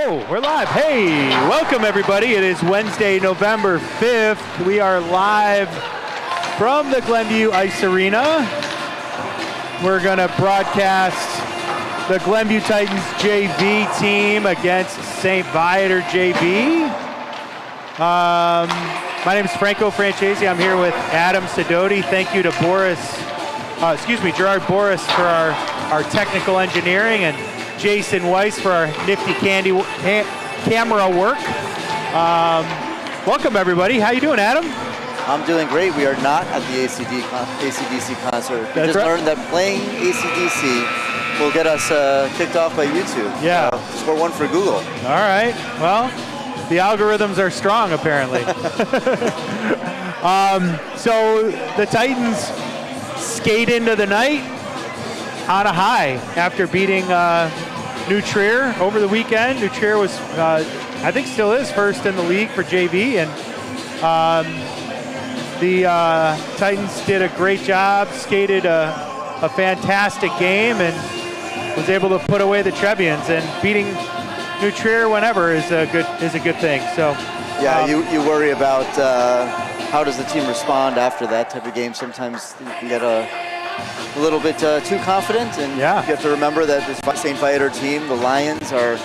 Oh, we're live. Hey, welcome everybody. It is Wednesday, November 5th. We are live from the Glenview Ice Arena. We're going to broadcast the Glenview Titans JV team against St. Viator JV. My name is Franco Francesi. I'm here with Adam Sidoti. Thank you to Gerard Boris for our technical engineering, and Jason Weiss for our nifty camera work. Welcome everybody. How you doing, Adam? I'm doing great. We are not at the AC/DC concert. We just learned that playing AC/DC will get us kicked off by YouTube. Yeah. Score one for Google. All right. Well, the algorithms are strong apparently. So the Titans skate into the night on a high after beating New Trier over the weekend. New Trier was, I think still is, first in the league for JV, and the Titans did a great job, skated a fantastic game, and was able to put away the Trebians. And beating New Trier whenever is a good thing. So yeah, you worry about how does the team respond after that type of game. Sometimes you can get a little bit too confident, and you have to remember that this St. Viator team, the Lions, are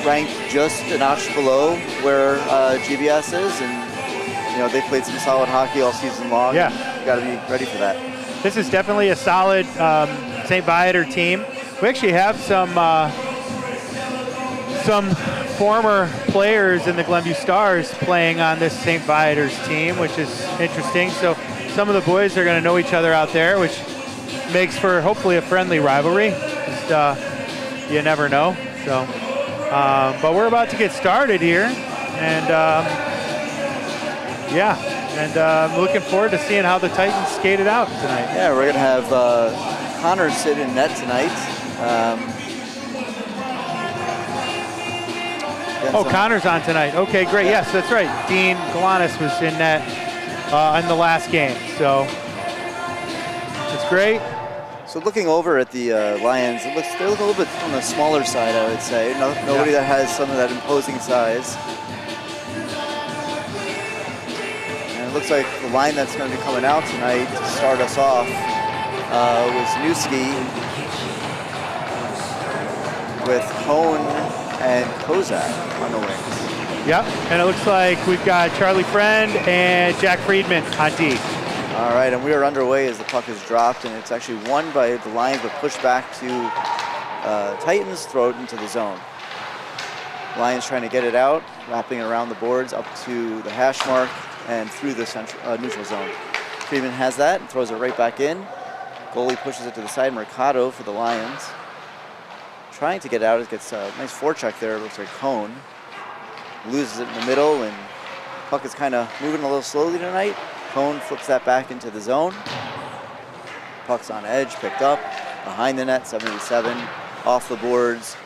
ranked just a notch below where GBS is, and they played some solid hockey all season long. Yeah, you got to be ready for that. This is definitely a solid St. Viator team. We actually have some former players in the Glenview Stars playing on this St. Viator's team, which is interesting. So some of the boys are going to know each other out there, which makes for hopefully a friendly rivalry. Just, you never know. So, but we're about to get started here, and I'm looking forward to seeing how the Titans skated out tonight. Yeah, we're going to have Connor sit in net tonight. Connor's on tonight. Okay, great. Yes, that's right. Dean Galanis was in net in the last game, so it's great. So looking over at the Lions, they look a little bit on the smaller side, I would say. Nobody that has some of that imposing size. And it looks like the line that's going to be coming out tonight to start us off was Newski with Hone and Kozak on the wings. Yep, and it looks like we've got Charlie Friend and Jack Friedman on D. All right, and we are underway as the puck is dropped, and it's actually won by the Lions, but pushed back to Titans, throw it into the zone. Lions trying to get it out, wrapping it around the boards up to the hash mark and through the neutral zone. Friedman has that and throws it right back in. Goalie pushes it to the side. Mercado for the Lions. Trying to get out, it gets a nice forecheck there. It looks like Cone. Loses it in the middle, and puck is kind of moving a little slowly tonight. Cone flips that back into the zone. Puck's on edge, picked up, behind the net, 77, off the boards,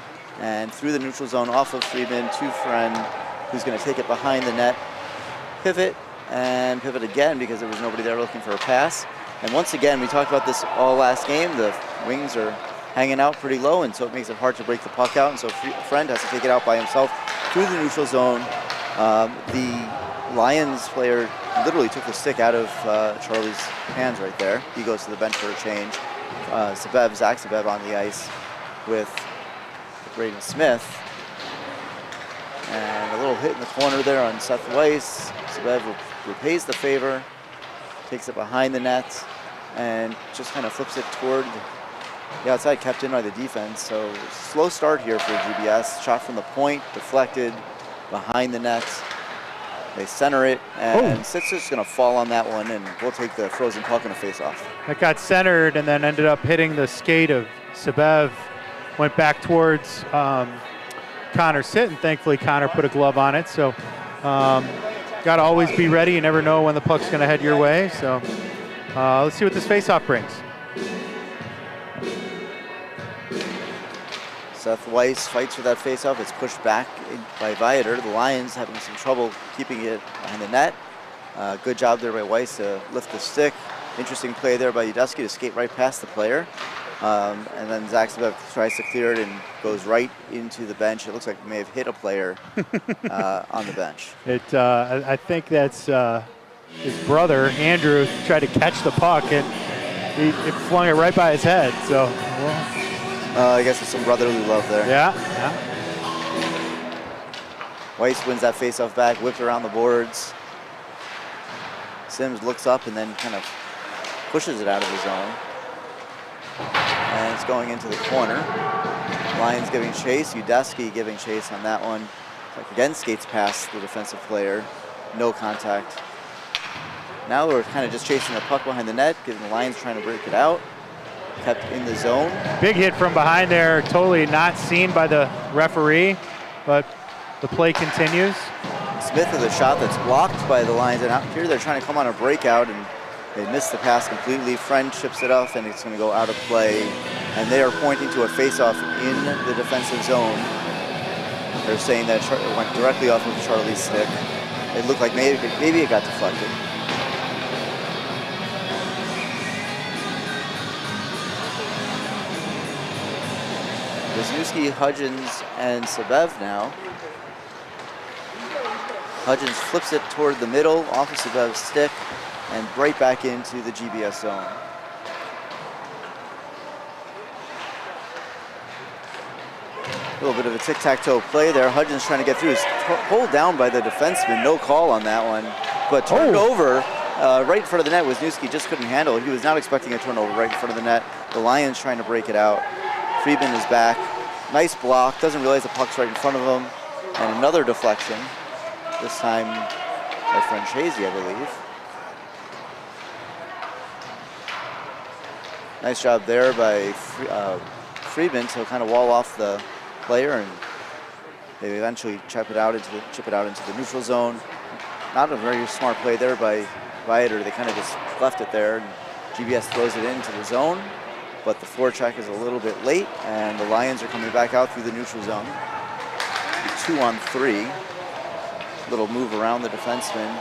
and through the neutral zone, off of Friedman to Friend, who's going to take it behind the net, pivot, and pivot again because there was nobody there looking for a pass. And once again, we talked about this all last game, the wings are hanging out pretty low, and so it makes it hard to break the puck out, and so Friend has to take it out by himself through the neutral zone. The Lions player literally took the stick out of Charlie's hands right there. He goes to the bench for a change. Zach Sabev on the ice with Braden Smith. And a little hit in the corner there on Seth Weiss. Sabev repays the favor, takes it behind the net, and just kind of flips it toward the outside, kept in by the defense. So slow start here for GBS. Shot from the point, deflected behind the net. They center it, and Sitzer's going to fall on that one, and we'll take the frozen puck in a face-off. It got centered and then ended up hitting the skate of Sabev. Went back towards Connor's sit, and thankfully Connor put a glove on it. So got to always be ready. You never know when the puck's going to head your way. So let's see what this face-off brings. Seth Weiss fights for that faceoff. It's pushed back by Viator. The Lions having some trouble keeping it behind the net. Good job there by Weiss to lift the stick. Interesting play there by Udusky to skate right past the player. And then Zach Sabev tries to clear it and goes right into the bench. It looks like he may have hit a player on the bench. I think that's his brother, Andrew, tried to catch the puck, and he flung it right by his head. So, I guess there's some brotherly love there. Yeah. Weiss wins that faceoff back, whipped around the boards. Sims looks up and then kind of pushes it out of the zone. And it's going into the corner. Lions giving chase, Udesky giving chase on that one. Again, skates past the defensive player. No contact. Now we're kind of just chasing the puck behind the net, getting the Lions trying to break it out. Kept in the zone. Big hit from behind there, totally not seen by the referee, but the play continues. Smith with a shot that's blocked by the Lions, and out here they're trying to come on a breakout, and they missed the pass completely. Friend chips it off, and it's going to go out of play. And they are pointing to a face-off in the defensive zone. They're saying that it went directly off of Charlie's stick. It looked like maybe it got deflected. Wisniewski, Hudgens, and Sabev now. Hudgens flips it toward the middle, off of Sabev's stick, and right back into the GBS zone. A little bit of a tic-tac-toe play there. Hudgens trying to get through. He's pulled down by the defenseman. No call on that one. But turned over right in front of the net. Wisniewski just couldn't handle it. He was not expecting a turnover right in front of the net. The Lions trying to break it out. Friedman is back. Nice block. Doesn't realize the puck's right in front of him. And another deflection. This time by Francesi, I believe. Nice job there by Friedman to kind of wall off the player, and they eventually chip it out into the neutral zone. Not a very smart play there by Viator. They kind of just left it there, and GBS throws it into the zone, but the forecheck is a little bit late, and the Lions are coming back out through the neutral zone. 2-on-3. Little move around the defenseman.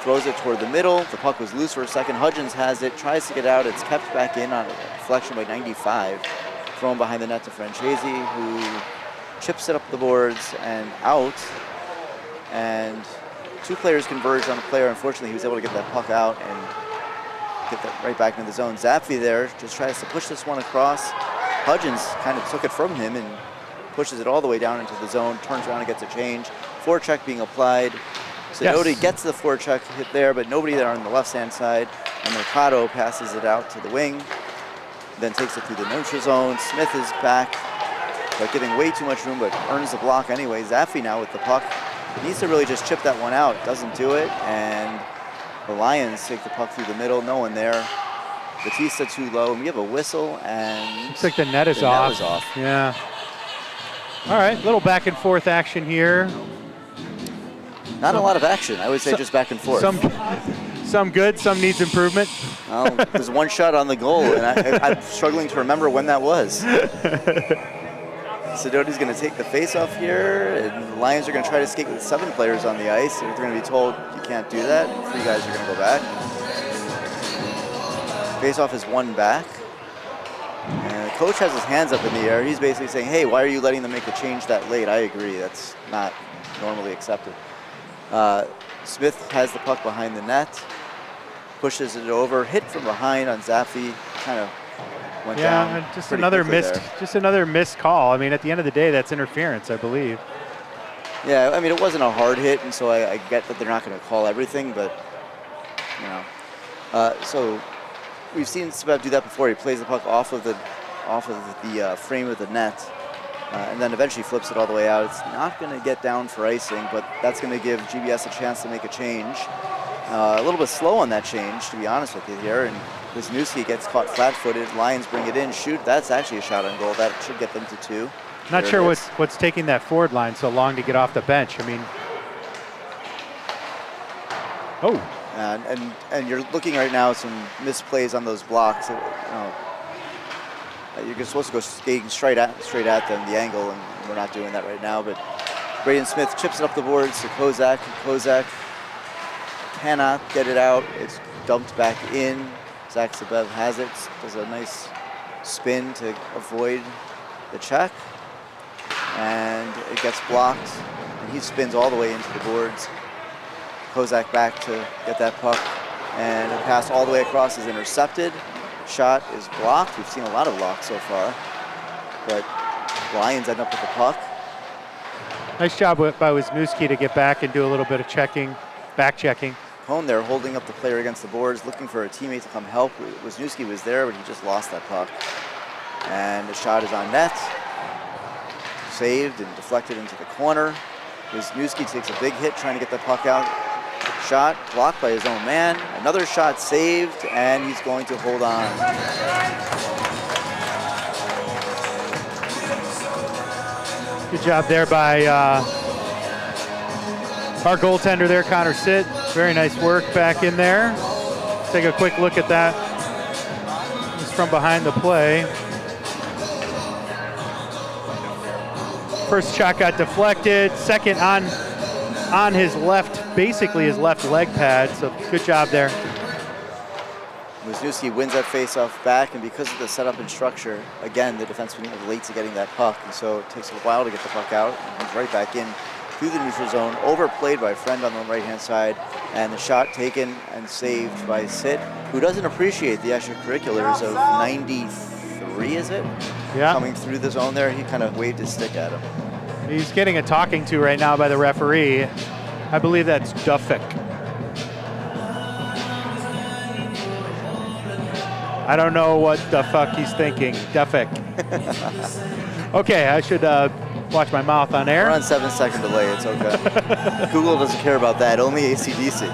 Throws it toward the middle. The puck was loose for a second. Hudgens has it, tries to get out. It's kept back in on a deflection by 95. Thrown behind the net to Francesi, who chips it up the boards and out. And two players converged on the player. Unfortunately, he was able to get that puck out and get that right back into the zone. Zappi there just tries to push this one across. Hudgens kind of took it from him and pushes it all the way down into the zone, turns around and gets a change. Forecheck being applied. Sidoti gets the forecheck hit there, but nobody there on the left-hand side. And Mercado passes it out to the wing, then takes it through the neutral zone. Smith is back, but getting way too much room, but earns the block anyway. Zappi now with the puck. Needs to really just chip that one out. Doesn't do it, and the Lions take the puck through the middle. No one there. Batista too low, and we have a whistle, and looks like the net is off. Yeah. All right, little back and forth action here. Not a lot of action. I would say just back and forth. Some good, some needs improvement. Well, there's one shot on the goal, and I'm struggling to remember when that was. Sidoti's going to take the face-off here, and the Lions are going to try to skate with 7 players on the ice. They're going to be told you can't do that, and 3 guys are going to go back. Face-off is 1 back. And the coach has his hands up in the air. He's basically saying, hey, why are you letting them make the change that late? I agree. That's not normally accepted. Smith has the puck behind the net, pushes it over, hit from behind on Zappi, kind of went down. Yeah, just another missed call. I mean, at the end of the day, that's interference, I believe. Yeah, I mean, it wasn't a hard hit, and so I get that they're not going to call everything, but you know. So we've seen Sabev do that before. He plays the puck off of the frame of the net. And then eventually flips it all the way out. It's not going to get down for icing, but that's going to give GBS a chance to make a change. A little bit slow on that change, to be honest with you here. And Wisniewski gets caught flat-footed. Lions bring it in, shoot. That's actually a shot on goal. That should get them to 2. Not sure what's taking that forward line so long to get off the bench. I mean, and you're looking right now at some misplays on those blocks. You're supposed to go skating straight at them, the angle, and we're not doing that right now. But Braden Smith chips it up the boards to Kozak. Kozak cannot get it out. It's dumped back in. Zach Sabev has it. Does a nice spin to avoid the check, and it gets blocked, and he spins all the way into the boards. Kozak back to get that puck, and a pass all the way across is intercepted. Shot is blocked. We've seen a lot of blocks so far, but Lions end up with the puck. Nice job by Wisniewski to get back and do a little bit of checking, back checking. Cone there holding up the player against the boards, looking for a teammate to come help. Wisniewski was there, but he just lost that puck. And the shot is on net. Saved and deflected into the corner. Wisniewski takes a big hit trying to get the puck out. Shot blocked by his own man. Another shot saved, and he's going to hold on. Good job there by our goaltender there, Connor Sitt. Very nice work back in there. Let's take a quick look at that. It's from behind the play. First shot got deflected. Second on his left, basically his left leg pad. So good job there. Wisniewski wins that face-off back, and because of the setup and structure, again, the defenseman was late to getting that puck, and so it takes a while to get the puck out, and he's right back in through the neutral zone, overplayed by Friend on the right-hand side, and the shot taken and saved by Sitt, who doesn't appreciate the extracurriculars of 93, is it? Yeah. Coming through the zone there, he kind of waved his stick at him. He's getting a talking to right now by the referee. I believe that's Duffick. I don't know what the fuck he's thinking. Duffick. Okay, I should watch my mouth on air. We're on 7-second delay, it's okay. Google doesn't care about that, only AC/DC.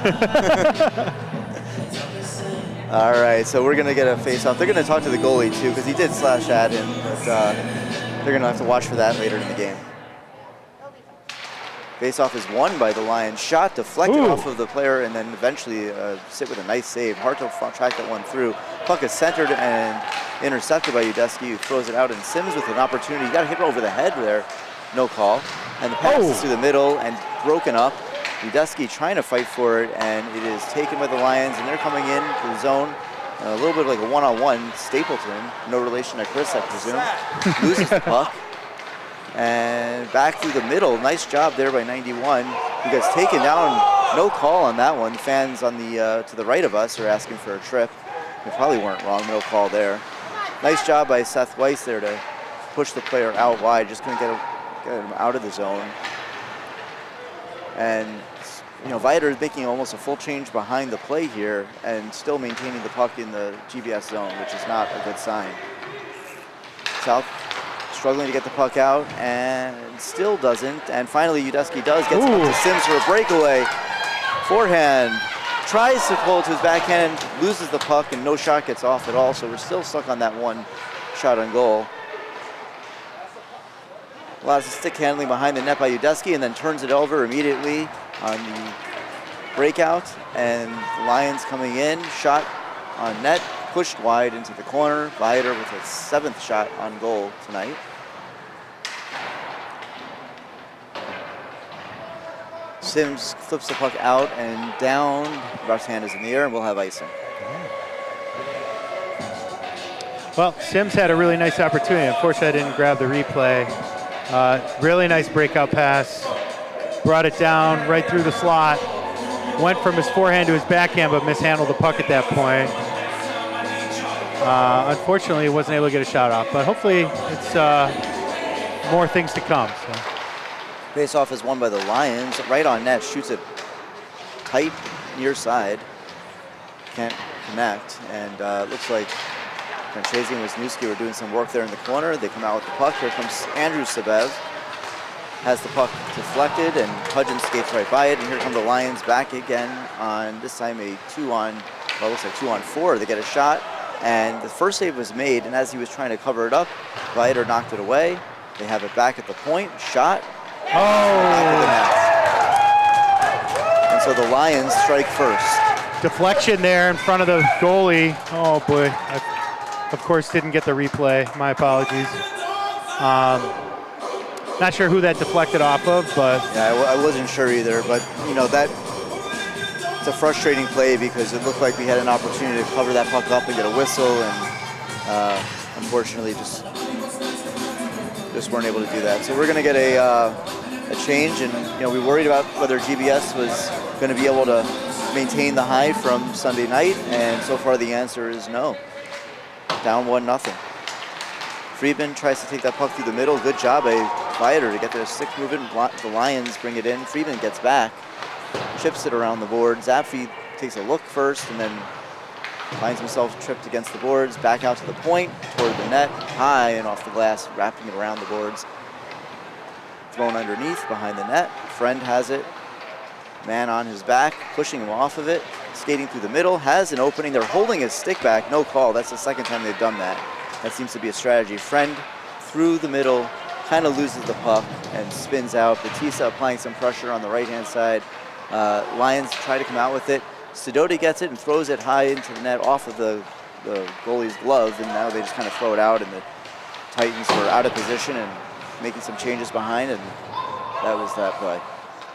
All right, so we're gonna get a face-off. They're gonna talk to the goalie too, because he did slash at him, but they're gonna have to watch for that later in the game. Face-off is won by the Lions. Shot deflected off of the player, and then eventually Sitt with a nice save. Hard to track that one through. Puck is centered and intercepted by Udesky, who throws it out, and Sims with an opportunity. He got hit over the head there. No call. And the pass is through the middle and broken up. Udesky trying to fight for it, and it is taken by the Lions, and they're coming in to the zone. A little bit like a one-on-one. Stapleton, no relation to Chris, I presume, loses the puck. And back through the middle. Nice job there by 91, who gets taken down. No call on that one. The fans on the to the right of us are asking for a trip. They probably weren't wrong. No call there. Nice job by Seth Weiss there to push the player out wide. Just couldn't get him out of the zone. And you know, Viator is making almost a full change behind the play here and still maintaining the puck in the GBS zone, which is not a good sign. South struggling to get the puck out, and still doesn't. And finally, Udesky does. Gets up to Sims for a breakaway. Forehand. Tries to pull it to his backhand, loses the puck, and no shot gets off at all. So we're still stuck on that one shot on goal. Allows the stick handling behind the net by Udesky, and then turns it over immediately on the breakout. And the Lions coming in. Shot on net. Pushed wide into the corner. Viator with his 7th shot on goal tonight. Sims flips the puck out and down. Ruff's hand is in the air, and we'll have icing. Well, Sims had a really nice opportunity. Unfortunately, I didn't grab the replay. Really nice breakout pass. Brought it down right through the slot. Went from his forehand to his backhand, but mishandled the puck at that point. Unfortunately, he wasn't able to get a shot off, but hopefully it's more things to come. So. Face-off is won by the Lions. Right on net, shoots it tight near side. Can't connect, and looks like Franchese and Wisniewski were doing some work there in the corner. They come out with the puck. Here comes Andrew Sabev. Has the puck deflected, and Hudgens skates right by it. And here come the Lions back again on this time a 2-on-4. They get a shot. And the first save was made, and as he was trying to cover it up, Viator knocked it away. They have it back at the point, shot. Back of the net. And so the Lions strike first. Deflection there in front of the goalie. Oh boy, I, of course didn't get the replay, my apologies. Not sure who that deflected off of, but. Yeah, I wasn't sure either, but you know, it's a frustrating play because it looked like we had an opportunity to cover that puck up and get a whistle, and unfortunately just weren't able to do that. So we're going to get a change, and we worried about whether GBS was going to be able to maintain the high from Sunday night, and so far the answer is no. Down 1-0. Friedman tries to take that puck through the middle. Good job by Viator to get their stick moving. The Lions bring it in. Friedman gets back, chips it around the board. Zapfi takes a look first and then finds himself tripped against the boards. Back out to the point, toward the net, high and off the glass, wrapping it around the boards. Thrown underneath, behind the net. Friend has it. Man on his back, pushing him off of it. Skating through the middle, has an opening. They're holding his stick back, no call. That's the second time they've done that. That seems to be a strategy. Friend through the middle, kind of loses the puck and spins out. Batista applying some pressure on the right-hand side. Lions try to come out with it. Sidoti gets it and throws it high into the net off of the goalie's glove, and now they just kind of throw it out, and the Titans were out of position and making some changes behind, and that was that play.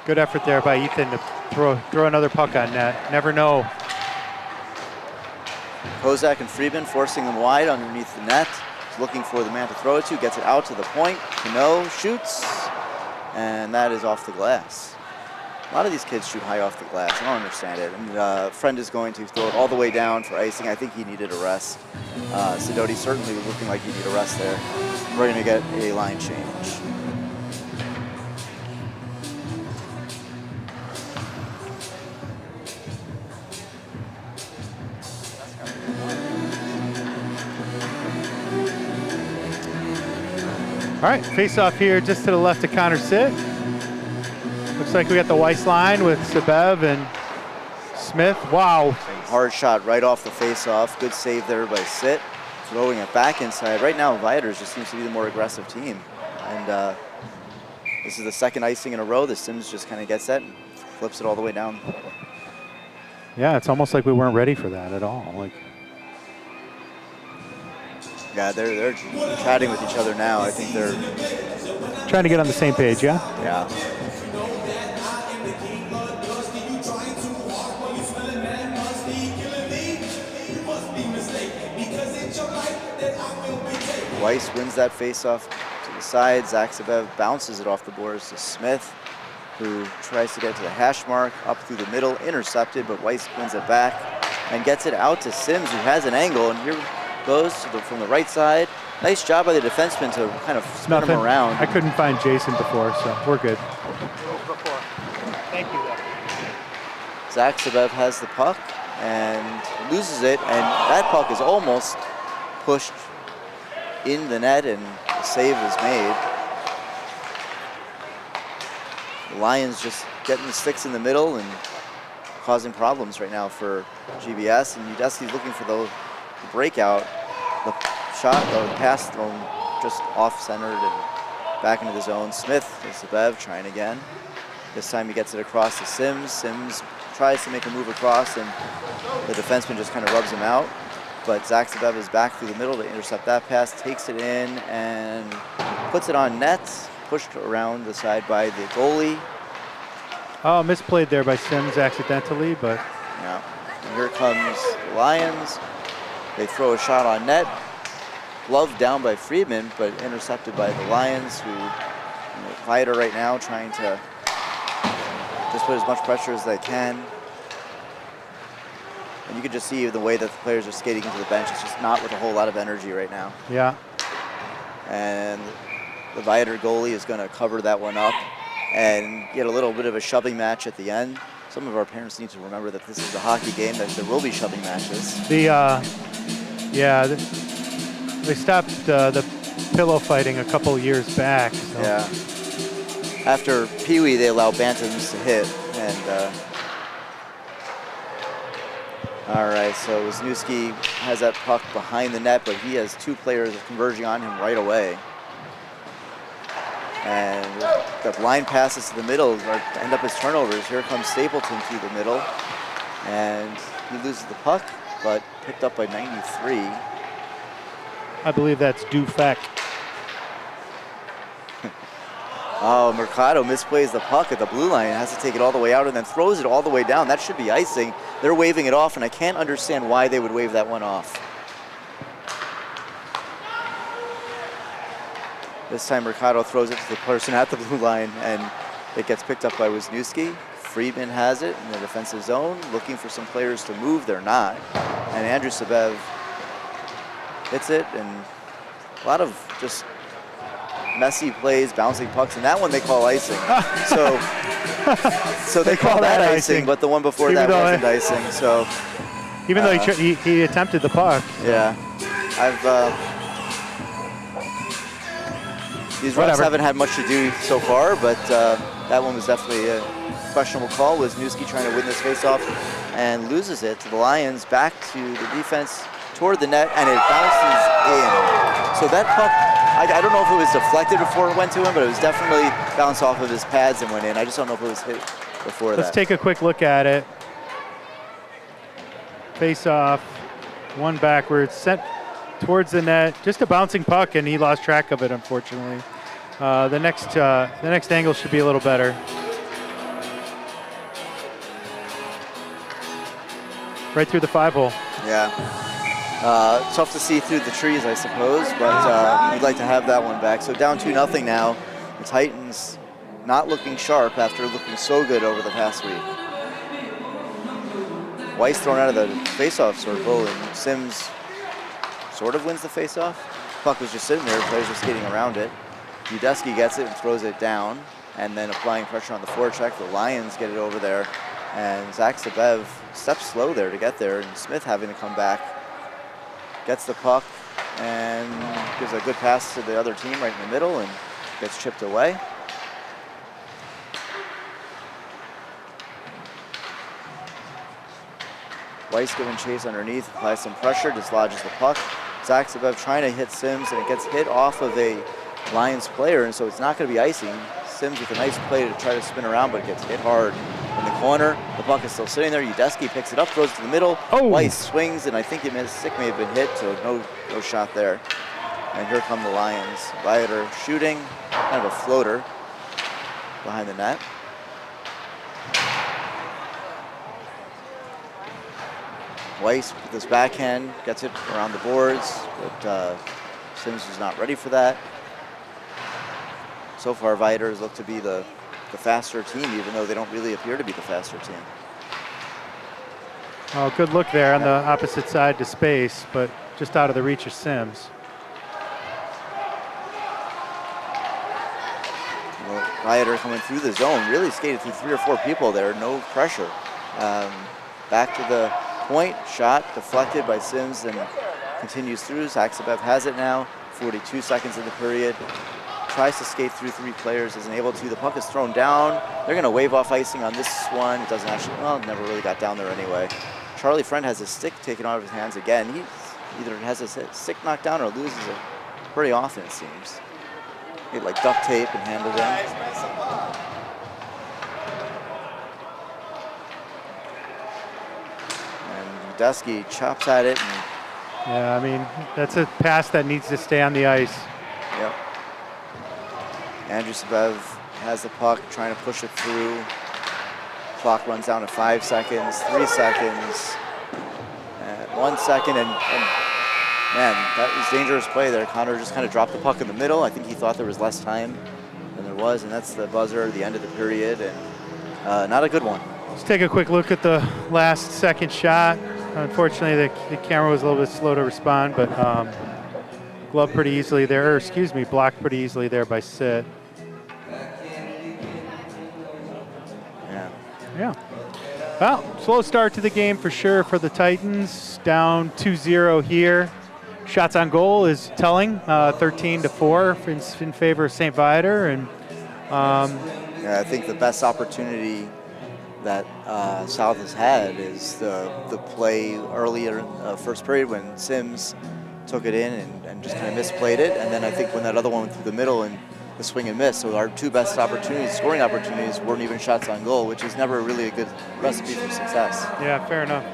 Good effort there by Ethan to throw another puck on net. Never know. Kozak and Friedman forcing them wide underneath the net. Looking for the man to throw it to. Gets it out to the point. Cano shoots. And that is off the glass. A lot of these kids shoot high off the glass. I don't understand it. And Friend is going to throw it all the way down for icing. I think he needed a rest. Sidoti certainly was looking like he needed a rest there. We're going to get a line change. All right, face off here just to the left of Connor Sitt. Looks like we got the Weiss line with Sabev and Smith. Wow. Hard shot right off the face off. Good save there by Sitt. Throwing it back inside. Right now, Viators just seems to be the more aggressive team. And this is the second icing in a row. The Sims just kind of gets that and flips it all the way down. Yeah, it's almost like we weren't ready for that at all. Yeah, they're chatting with each other now. I think they're trying to get on the same page, yeah? Yeah. Weiss wins that face-off to the side. Zach Sabev bounces it off the boards to Smith, who tries to get to the hash mark, up through the middle, intercepted, but Weiss wins it back and gets it out to Sims, who has an angle, and here goes from the right side. Nice job by the defenseman to kind of spin him around. I couldn't find Jason before, so we're good. Thank you. Zach Sabev has the puck and loses it, and that puck is almost pushed in the net, and the save is made. The Lions just getting the sticks in the middle and causing problems right now for GBS, and Udesky's looking for the breakout. The shot, or the pass thrown just off-centered and back into the zone. Smith is Sabev trying again. This time he gets it across to Sims. Sims tries to make a move across, and the defenseman just kind of rubs him out. But Zach Sabev is back through the middle to intercept that pass, takes it in and puts it on net, pushed around the side by the goalie. Oh, misplayed there by Sims accidentally, but. Yeah, and here comes the Lions. They throw a shot on net, gloved down by Friedman, but intercepted by the Lions, who Viator right now trying to just put as much pressure as they can. And you can just see the way that the players are skating into the bench. It's just not with a whole lot of energy right now. Yeah. And the Viator goalie is going to cover that one up and get a little bit of a shoving match at the end. Some of our parents need to remember that this is a hockey game, that there will be shoving matches. They stopped the pillow fighting a couple years back. So. Yeah. After Pee Wee, they allow bantams to hit, and all right, so Wisniewski has that puck behind the net, but he has two players converging on him right away. And the line passes to the middle end up as turnovers. Here comes Stapleton through the middle, and he loses the puck, but picked up by 93. I believe that's Dufek. Oh, Mercado misplays the puck at the blue line, has to take it all the way out and then throws it all the way down. That should be icing. They're waving it off, and I can't understand why they would wave that one off. This time Mercado throws it to the person at the blue line, and it gets picked up by Wisniewski. Friedman has it in the defensive zone, looking for some players to move. They're not. And Andrew Sabev hits it, and a lot of just messy plays, bouncing pucks, and that one they call icing. so they call that icing, but the one before that wasn't icing. So even though he attempted the puck. Yeah, these refs haven't had much to do so far, but that one was definitely a questionable call. Wisniewski trying to win this faceoff and loses it to the Lions, back to the defense toward the net, and it bounces in. So that puck, I don't know if it was deflected before it went to him, but it was definitely bounced off of his pads and went in. I just don't know if it was hit before that. Let's take a quick look at it. Face off, one backwards, sent towards the net. Just a bouncing puck, and he lost track of it, unfortunately. The next angle should be a little better. Right through the 5-hole. Yeah. Tough to see through the trees, I suppose, but we'd like to have that one back. So down 2-0 now. The Titans not looking sharp after looking so good over the past week. Weiss thrown out of the faceoff circle, and Sims sort of wins the faceoff. Puck was just sitting there, players were skating around it. Udesky gets it and throws it down, and then applying pressure on the forecheck. The Lions get it over there, and Zach Sabev steps slow there to get there, and Smith having to come back. Gets the puck and gives a good pass to the other team right in the middle, and gets chipped away. Weiss giving chase underneath, applies some pressure, dislodges the puck. Zach Sabev trying to hit Sims, and it gets hit off of a Lions player, and so it's not going to be icing. Sims with a nice play to try to spin around, but it gets hit hard in the corner. The puck is still sitting there. Udesky picks it up, throws it to the middle. Oh. Weiss swings, and I think Stick may have been hit, so no shot there. And here come the Lions. Viator shooting, kind of a floater behind the net. Weiss with his backhand gets it around the boards, but Sims was not ready for that. So far, Viator has looked to be the faster team, even though they don't really appear to be the faster team. Oh, good look there on the opposite side to space, but just out of the reach of Sims. Well, Viator coming through the zone, really skated through 3 or 4 people there, no pressure. Back to the point, shot deflected by Sims and continues through. Zach Sabev has it now, 42 seconds in the period. Tries to skate through 3 players, isn't able to. The puck is thrown down. They're going to wave off icing on this one. It doesn't actually, well, it never really got down there anyway. Charlie Friend has his stick taken out of his hands again. He either has his stick knocked down or loses it pretty often, it seems. He like duct tape and handled it. And Udesky chops at it. And yeah, I mean, that's a pass that needs to stay on the ice. Yep. Andrew Sabev has the puck, trying to push it through. Clock runs down to 5 seconds, 3 seconds, and 1 second, and man, that was dangerous play there. Connor just kind of dropped the puck in the middle. I think he thought there was less time than there was, and that's the buzzer, the end of the period, and not a good one. Let's take a quick look at the last second shot. Unfortunately, the camera was a little bit slow to respond, but gloved pretty easily there, or excuse me, blocked pretty easily there by Sid. Yeah. Well, slow start to the game for sure for the Titans. Down 2-0 here. Shots on goal is telling, 13-4 in favor of St. Viator. And yeah, I think the best opportunity that South has had is the play earlier in the first period when Sims took it in and just kind of misplayed it. And then I think when that other one went through the middle and the swing and miss. So our 2 best opportunities, scoring opportunities, weren't even shots on goal, which is never really a good recipe for success. Yeah, fair enough.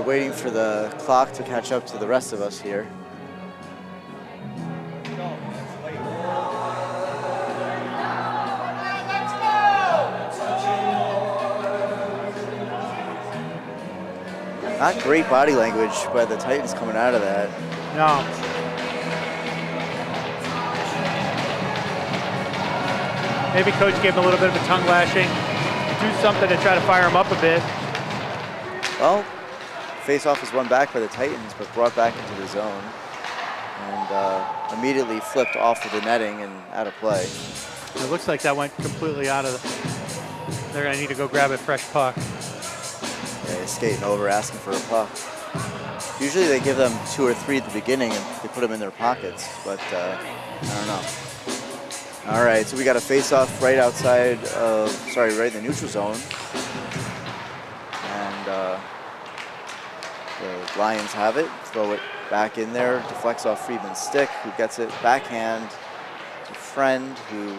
waiting for the clock to catch up to the rest of us here. Not great body language by the Titans coming out of that. No. Maybe coach gave him a little bit of a tongue lashing. Do something to try to fire him up a bit. Well, face-off is won back by the Titans, but brought back into the zone. And immediately flipped off of the netting and out of play. It looks like that went completely out of the... They're going to need to go grab a fresh puck. Yeah, he's skating over, asking for a puck. Usually they give them 2 or 3 at the beginning and they put them in their pockets, but I don't know. All right, so we got a face-off right outside of, right in the neutral zone. And the Lions have it, throw it back in there, deflects off Friedman's stick, who gets it backhand to Friend, who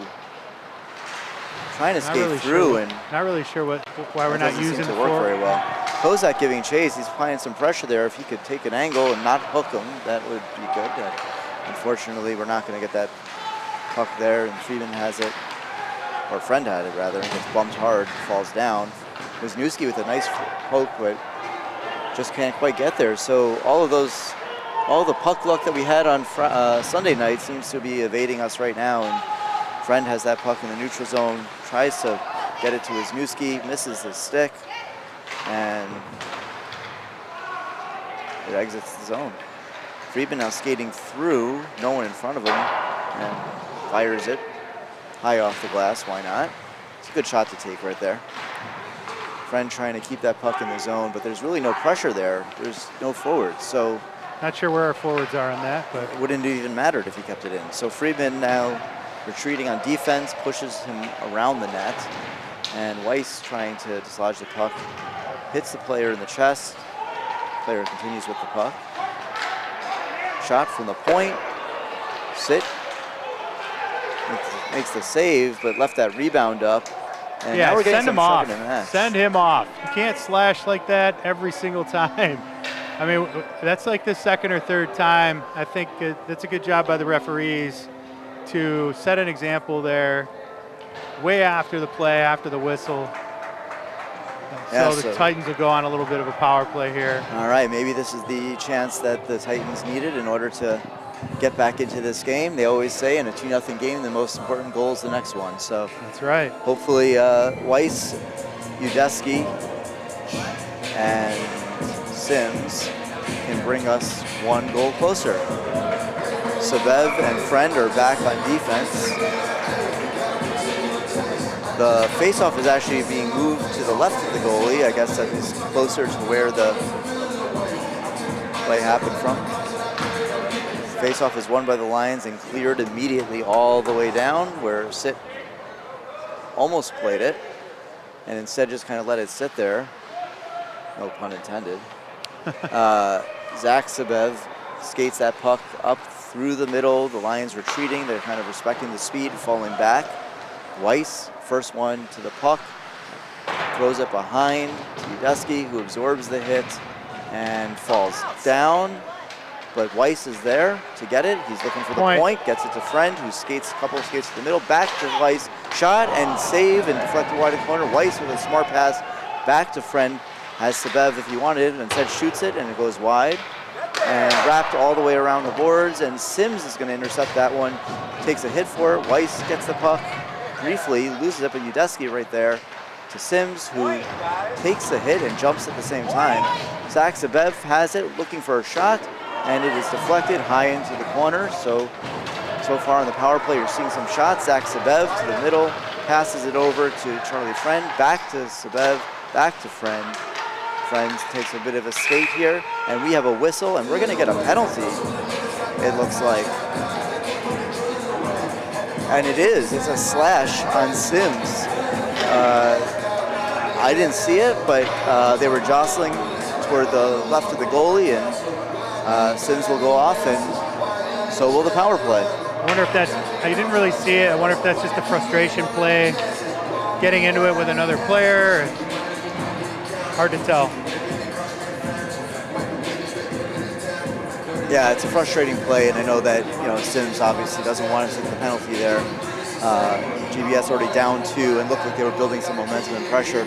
trying to skate through and not really sure why we're not using it to work very well. Kozak giving chase, he's applying some pressure there. If he could take an angle and not hook him, that would be good. Unfortunately, we're not going to get that puck there, and Friedman has it, or Friend had it rather, and gets bumped hard, falls down. Wisniewski with a nice poke, but just can't quite get there. So all the puck luck that we had on Sunday night seems to be evading us right now, and Friend has that puck in the neutral zone, tries to get it to Wisniewski, misses the stick, and it exits the zone. Friedman now skating through, no one in front of him, and fires it high off the glass. Why not? It's a good shot to take right there. Friend trying to keep that puck in the zone, but there's really no pressure there. There's no forwards, so not sure where our forwards are on that, but it wouldn't have even mattered if he kept it in. So Friedman now retreating on defense, pushes him around the net, and Weiss trying to dislodge the puck, hits the player in the chest. Player continues with the puck. Shot from the point, sit, makes the save, but left that rebound up. And yeah, now we're getting send him off. In send him off. You can't slash like that every single time. I mean, that's like the second or third time. I think that's a good job by the referees to set an example there way after the play, after the whistle. So the Titans will go on a little bit of a power play here. All right, maybe this is the chance that the Titans needed in order to get back into this game. They always say in a 2-0 game, the most important goal is the next one. So that's right. Hopefully Weiss, Udeski, and Sims can bring us 1 goal closer. Sabev and Friend are back on defense. The faceoff is actually being moved to the left of the goalie. I guess that is closer to where the play happened from. Faceoff is won by the Lions and cleared immediately all the way down, where Sit almost played it and instead just kind of let it sit there. No pun intended. Zach Sabev skates that puck up through the middle. The Lions retreating. They're kind of respecting the speed, falling back. Weiss, first one to the puck, throws it behind to Udeski, who absorbs the hit and falls down. But Weiss is there to get it. He's looking for the point, gets it to Friend, who skates a couple of skates to the middle, back to Weiss, shot and save and deflected wide of the corner. Weiss with a smart pass back to Friend, has Sabev if he wanted it, instead shoots it and it goes wide. And wrapped all the way around the boards, and Sims is going to intercept that one. Takes a hit for it. Weiss gets the puck briefly, loses it, but Udeski right there to Sims, who takes the hit and jumps at the same time. Zach Sabev has it, looking for a shot, and it is deflected high into the corner. So far on the power play, you're seeing some shots. Zach Sabev to the middle, passes it over to Charlie Friend, back to Sabev, back to Friend. Friend takes a bit of a skate here, and we have a whistle, and we're going to get a penalty, it looks like. And it is. It's a slash on Sims. I didn't see it, but they were jostling toward the left of the goalie, and Sims will go off, and so will the power play. I wonder if that's, I didn't really see it. I wonder if that's just a frustration play, getting into it with another player. Hard to tell. Yeah, it's a frustrating play, and I know that Sims obviously doesn't want to take the penalty there. GBS already down 2 and looked like they were building some momentum and pressure.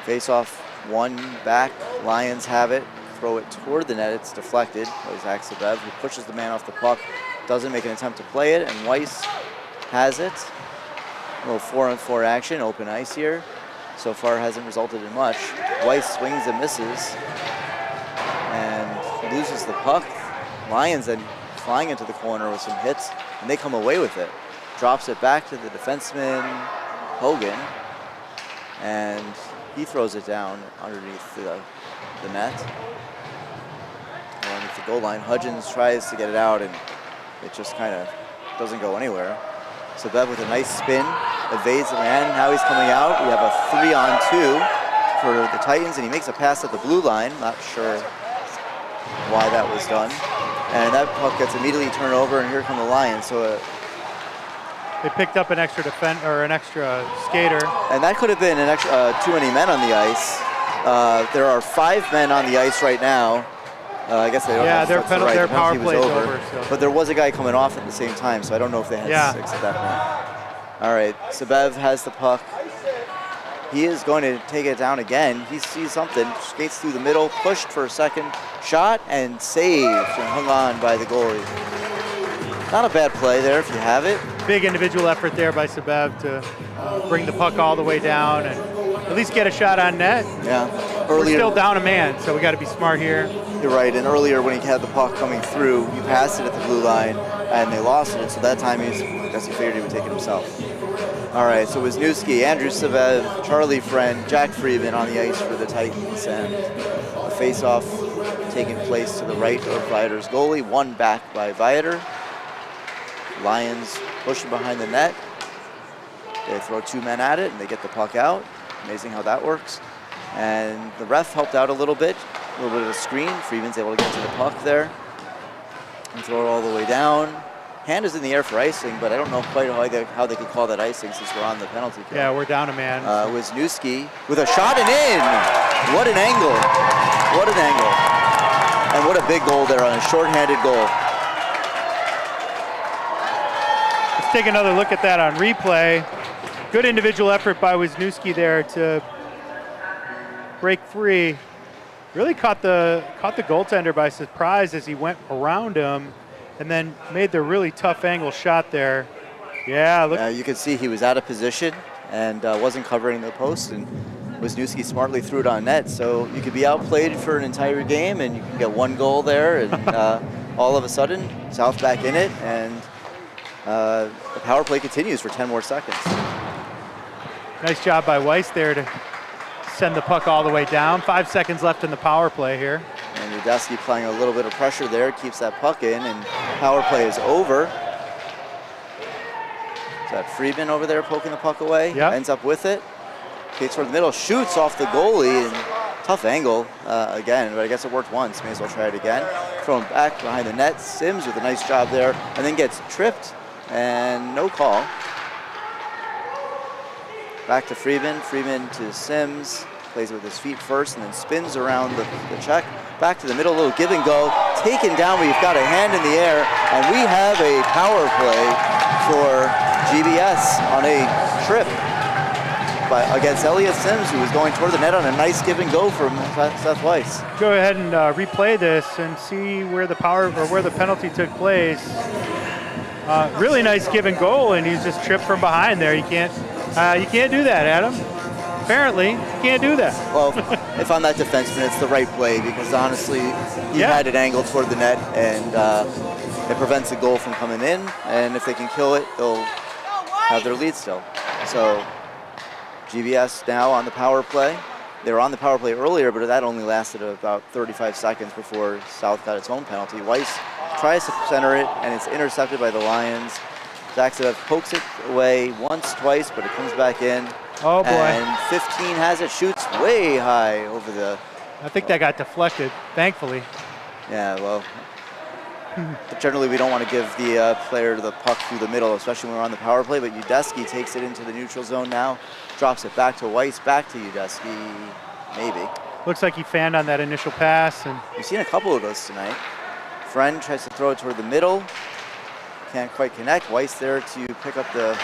Face off, 1 back. Lions have it. Throw it toward the net. It's deflected by Zach Sabev, who pushes the man off the puck. Doesn't make an attempt to play it, and Weiss has it. A little 4-on-4 action, open ice here. So far hasn't resulted in much. Weiss swings and misses and loses the puck. Lions then flying into the corner with some hits, and they come away with it. Drops it back to the defenseman, Hogan, and he throws it down underneath the net. Underneath the goal line, Hudgens tries to get it out, and it just kind of doesn't go anywhere. So Bev with a nice spin, evades the man. Now he's coming out. We have a 3-on-2 for the Titans, and he makes a pass at the blue line. Not sure why that was done. And that puck gets immediately turned over, and here come the Lions. So they picked up an extra an extra skater. And that could have been an extra too many men on the ice. There are 5 men on the ice right now. I guess they don't have their power play is over. So. But there was a guy coming off at the same time, so I don't know if they had 6 at that point. All right, Sabev has the puck. He is going to take it down again. He sees something, skates through the middle, pushed for a second, shot, and saved and hung on by the goalie. Not a bad play there if you have it. Big individual effort there by Sabev to bring the puck all the way down and at least get a shot on net. Yeah. We're still down a man, so we got to be smart here. You're right, and earlier when he had the puck coming through, he passed it at the blue line, and they lost it, so that time I guess he figured he would take it himself. All right, so Wisniewski, Andrew Sabev, Charlie Friend, Jack Freeman on the ice for the Titans, and a face-off taking place to the right of Viator's goalie, 1 back by Viator. Lions pushing behind the net. They throw 2 men at it, and they get the puck out. Amazing how that works. And the ref helped out a little bit of a screen. Freeman's able to get to the puck there and throw it all the way down. Hand is in the air for icing, but I don't know quite how they could call that icing since we're on the penalty kill. Yeah, we're down a man. Wisniewski with a shot and in. What an angle. What an angle. And what a big goal there on a shorthanded goal. Let's take another look at that on replay. Good individual effort by Wisniewski there to break free. Really caught the goaltender by surprise as he went around him and then made the really tough angle shot there. Yeah, look. You could see he was out of position and wasn't covering the post, and Wisniewski smartly threw it on net. So you could be outplayed for an entire game and you can get 1 goal there, and all of a sudden, South back in it, and the power play continues for 10 more seconds. Nice job by Weiss there to send the puck all the way down. 5 seconds left in the power play here. And Udesky applying a little bit of pressure there, keeps that puck in, and power play is over. Is that Freeman over there poking the puck away? Yep. Ends up with it. Skates toward the middle, shoots off the goalie, and tough angle again, but I guess it worked once. May as well try it again. Thrown back behind the net. Sims with a nice job there, and then gets tripped, and no call. Back to Freeman, Freeman to Sims, plays with his feet first and then spins around the check. Back to the middle, little give and go, taken down, we've got a hand in the air, and we have a power play for GBS on a trip against Elliot Sims, who was going toward the net on a nice give and go from Seth Weiss. Go ahead and replay this and see where the penalty took place. Really nice give and goal, and he's just tripped from behind there. You can't do that, Adam. Apparently, you can't do that. Well, if I'm that defenseman, it's the right play because honestly, he had it angled toward the net, and it prevents the goal from coming in. And if they can kill it, they'll have their lead still. So GBS now on the power play. They were on the power play earlier, but that only lasted about 35 seconds before South got its own penalty. Weiss tries to center it, and it's intercepted by the Lions. Jackson pokes it away once, twice, but it comes back in. Oh boy. And 15 has it, shoots way high over the... I think that got deflected, thankfully. Yeah, well, but generally we don't want to give the player the puck through the middle, especially when we're on the power play, but Udesky takes it into the neutral zone now, drops it back to Weiss, back to Udesky, maybe. looks like he fanned on that initial pass. And we've seen a couple of those tonight. Friend tries to throw it toward the middle. Can't quite connect. Weiss there to pick up the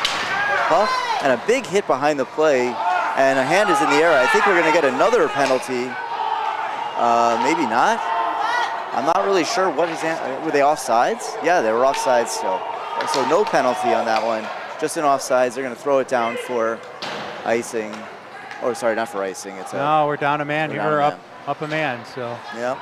puck. And a big hit behind the play. And a hand is in the air. I think we're going to get another penalty. Maybe not. I'm not really sure what his hand, were they offsides? Yeah, they were offsides still. So no penalty on that one. Just an offsides. They're going to throw it down for icing. Oh, sorry, not for icing. No, we're down a man. We're up a man. So. Yeah.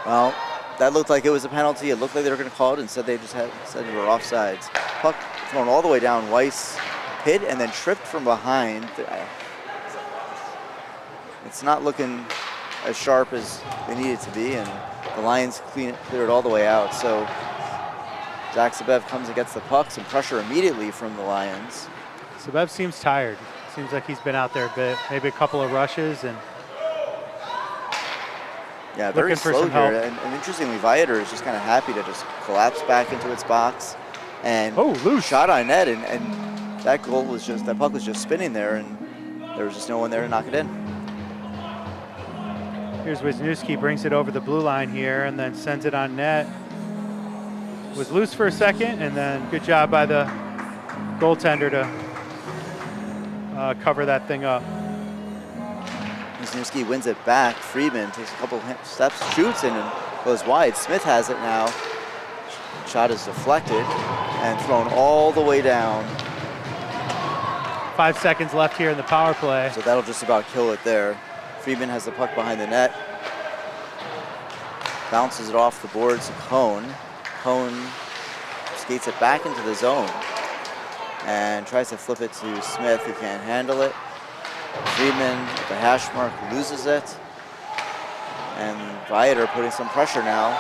Well, that looked like it was a penalty. It looked like they were going to call it. Instead, they just said they were offsides. Puck thrown all the way down. Weiss hit and then tripped from behind. It's not looking as sharp as they need it to be, and the Lions clear it all the way out. So Zach Sabev comes and gets the puck. Some pressure immediately from the Lions. Sabev seems tired. Seems like he's been out there a bit, maybe a couple of rushes, and yeah, very slow here. And interestingly, Viator is just kind of happy to just collapse back into its box and loose shot on net, and that goal was just, that puck was just spinning there, and there was just no one there to knock it in. Here's Wisniewski, brings it over the blue line here and then sends it on net. Was loose for a second, and then good job by the goaltender to cover that thing up. Wisniewski wins it back. Friedman takes a couple steps, shoots in and goes wide. Smith has it now. Shot is deflected and thrown all the way down. 5 seconds left here in the power play. So that'll just about kill it there. Friedman has the puck behind the net. Bounces it off the boards to Cone. Cone skates it back into the zone and tries to flip it to Smith. He can't handle it. Friedman at the hash mark loses it. And Viator putting some pressure now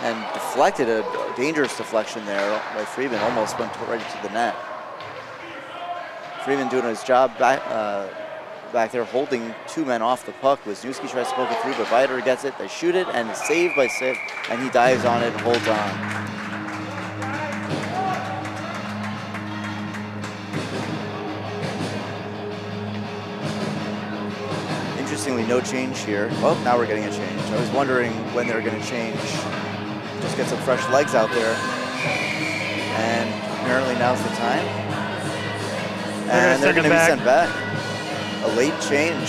and deflected, a dangerous deflection there by Friedman. Almost went right into the net. Friedman doing his job back there, holding two men off the puck. Wisniewski tries to poke it through, but Viator gets it. They shoot it, and it's saved by Sid, and he dives on it and holds on. Interestingly, no change here. Oh, now we're getting a change. I was wondering when they were going to change. Just get some fresh legs out there. And apparently now's the time. And they're going to be sent back. A late change.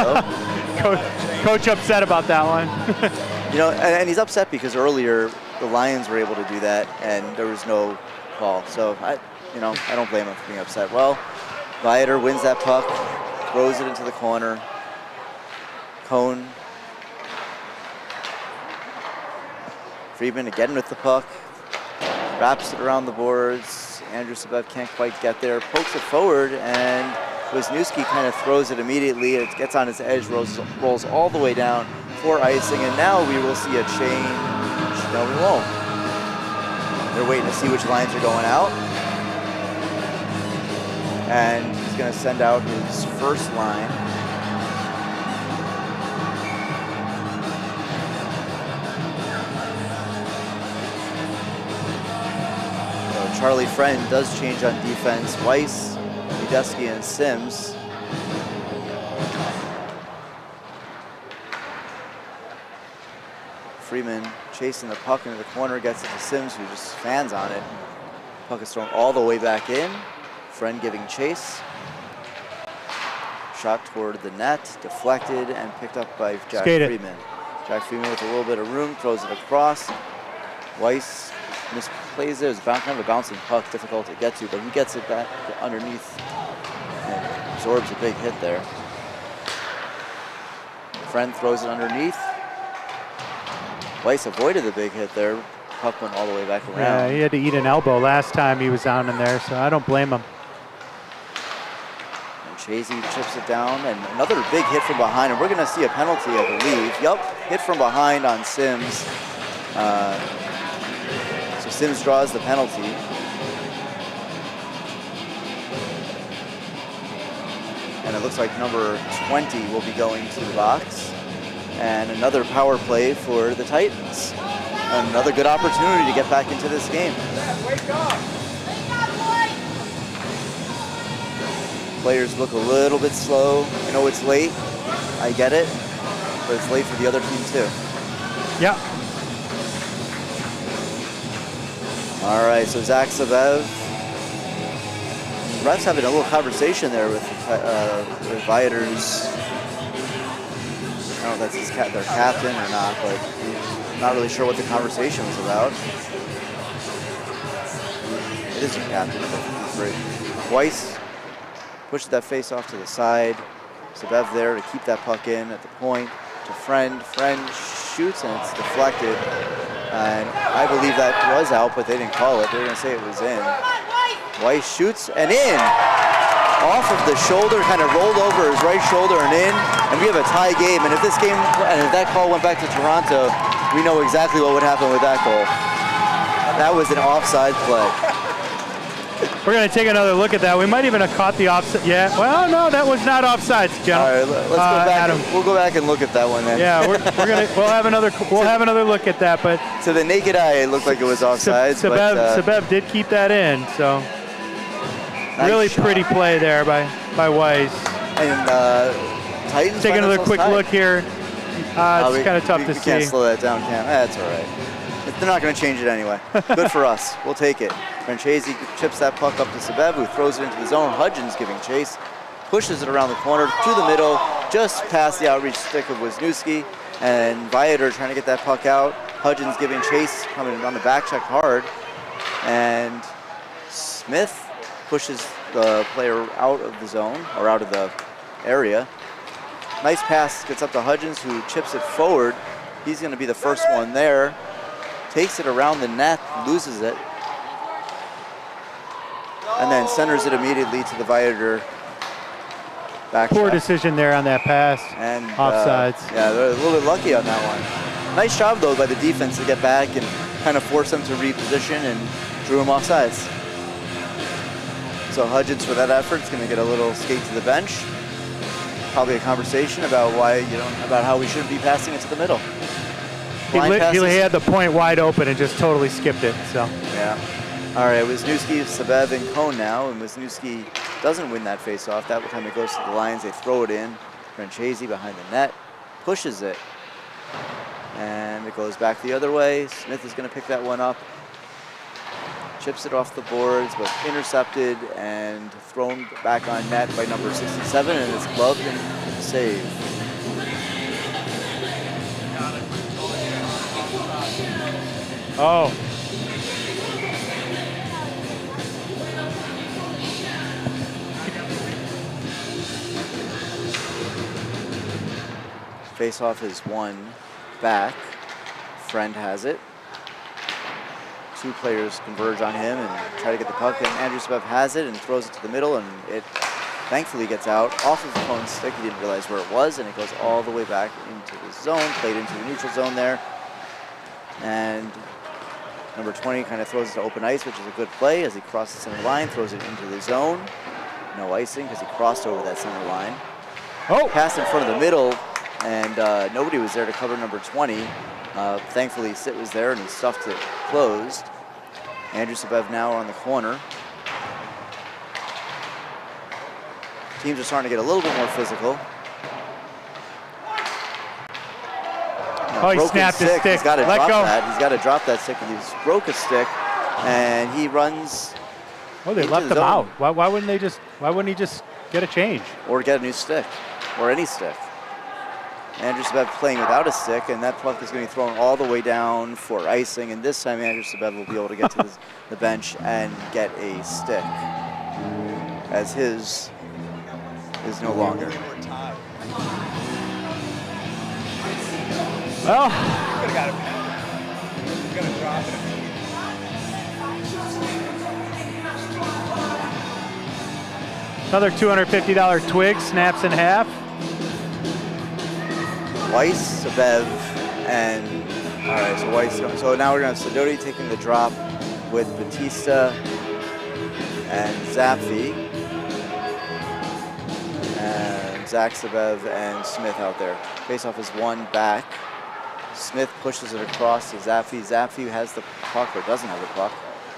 Oh. Coach upset about that one. You know, and he's upset because earlier the Lions were able to do that and there was no call. So I don't blame him for being upset. Well, Viator wins that puck, throws it into the corner. Cone. Friedman again with the puck, wraps it around the boards. Andrew Sabev can't quite get there, pokes it forward, and Wisniewski kind of throws it immediately. It gets on its edge, rolls all the way down for icing, and now we will see a change. No, we won't. They're waiting to see which lines are going out. And he's going to send out his first line. So Charlie Friend does change on defense. Weiss, Udesky, and Sims. Freeman chasing the puck into the corner, gets it to Sims, who just fans on it. Puck is thrown all the way back in. Friend giving chase. Shot toward the net, deflected, and picked up by Jack Freeman. Jack Freeman with a little bit of room, throws it across. Weiss misplays it. It was kind of a bouncing puck, difficult to get to, but he gets it back underneath and absorbs a big hit there. Friend throws it underneath. Weiss avoided the big hit there. Puck went all the way back around. Yeah, he had to eat an elbow last time he was down in there, so I don't blame him. And Chazy chips it down, and another big hit from behind, and we're going to see a penalty, I believe. Yup, hit from behind on Sims. So Sims draws the penalty. And it looks like number 20 will be going to the box. And another power play for the Titans. Another good opportunity to get back into this game. Players look a little bit slow. I know it's late, I get it, but it's late for the other team too. Yeah. All right, so Zach Sabev. Refs having a little conversation there with Viator's. I don't know if that's their captain or not, but I'm not really sure what the conversation was about. It is your captain, but he's great. Weiss pushes that face off to the side. Sabev there to keep that puck in at the point to Friend. Friend shoots and it's deflected. And I believe that was out, but they didn't call it. They were going to say it was in. Weiss shoots and in. Off of the shoulder, kind of rolled over his right shoulder and in. And we have a tie game. And if this game, and if that call went back to Toronto, we know exactly what would happen with that goal. That was an offside play. We're going to take another look at that. We might even have caught the offside. Yeah. Well, no, that was not offsides, John. All right, let's go back. We'll go back and look at that one then. Yeah, we'll have another look at that. But to the naked eye, it looked like it was offsides. Sabev did keep that in. So nice really shot. Pretty play there by Weiss. And Titans. Take another quick look here. It's kind of tough to see. We can't slow that down, Cam. That's all right. They're not going to change it anyway. Good for us. We'll take it. Francesi chips that puck up to Sabev, who throws it into the zone. Hudgens giving chase, pushes it around the corner to the middle, just past the outreach stick of Wisniewski, and Viator trying to get that puck out. Hudgens giving chase, coming on the back check hard, and Smith pushes the player out of the zone, or out of the area. Nice pass, gets up to Hudgens, who chips it forward. He's going to be the first one there. Takes it around the net, loses it, and then centers it immediately to the Viator back. Poor decision there on that pass. And offsides. Yeah, they're a little bit lucky on that one. Nice job though by the defense to get back and kind of force them to reposition and drew them offsides. So Hudgens for that effort is going to get a little skate to the bench. Probably a conversation about about how we shouldn't be passing it to the middle. He had the point wide open and just totally skipped it. So yeah. All right, Wisniewski, Sabev, and Cone now, and Wisniewski doesn't win that face-off. That time it goes to the Lions. They throw it in. Francesi behind the net, pushes it, and it goes back the other way. Smith is going to pick that one up, chips it off the boards, but intercepted and thrown back on net by number 67, and it's gloved and saved. Oh. Face-off is won back. Friend has it. Two players converge on him and try to get the puck, and Andrew Sabev has it and throws it to the middle, and it thankfully gets out off of the Cone's stick. He didn't realize where it was, and it goes all the way back into the zone, played into the neutral zone there. And number 20 kind of throws it to open ice, which is a good play as he crosses the center line, throws it into the zone. No icing because he crossed over that center line. Oh! Pass in front of the middle, and nobody was there to cover number 20. Thankfully, Sit was there, and he stuffed it closed. Andrew Sabev now on the corner. Teams are starting to get a little bit more physical. Oh, he snapped his stick. He's got to drop that. He's got to drop that stick. He's broke a stick, and he runs. Oh, they left him out. Why wouldn't he just get a change or get a new stick, or any stick? Andrew Sabev playing without a stick, and that puck is going to be thrown all the way down for icing. And this time, Andrew Sabev will be able to get to the bench and get a stick, as his is no longer. Well, could have got a penalty. He's going to drop it. Another $250 twig, snaps in half. Weiss, Sabev, and all right, so Weiss. So now we're going to have Sidoti taking the drop with Batista and Zapfi, and Zach Sabev and Smith out there. Faceoff is one back. Smith pushes it across to Zapfi. Zapfi has the puck, or doesn't have the puck,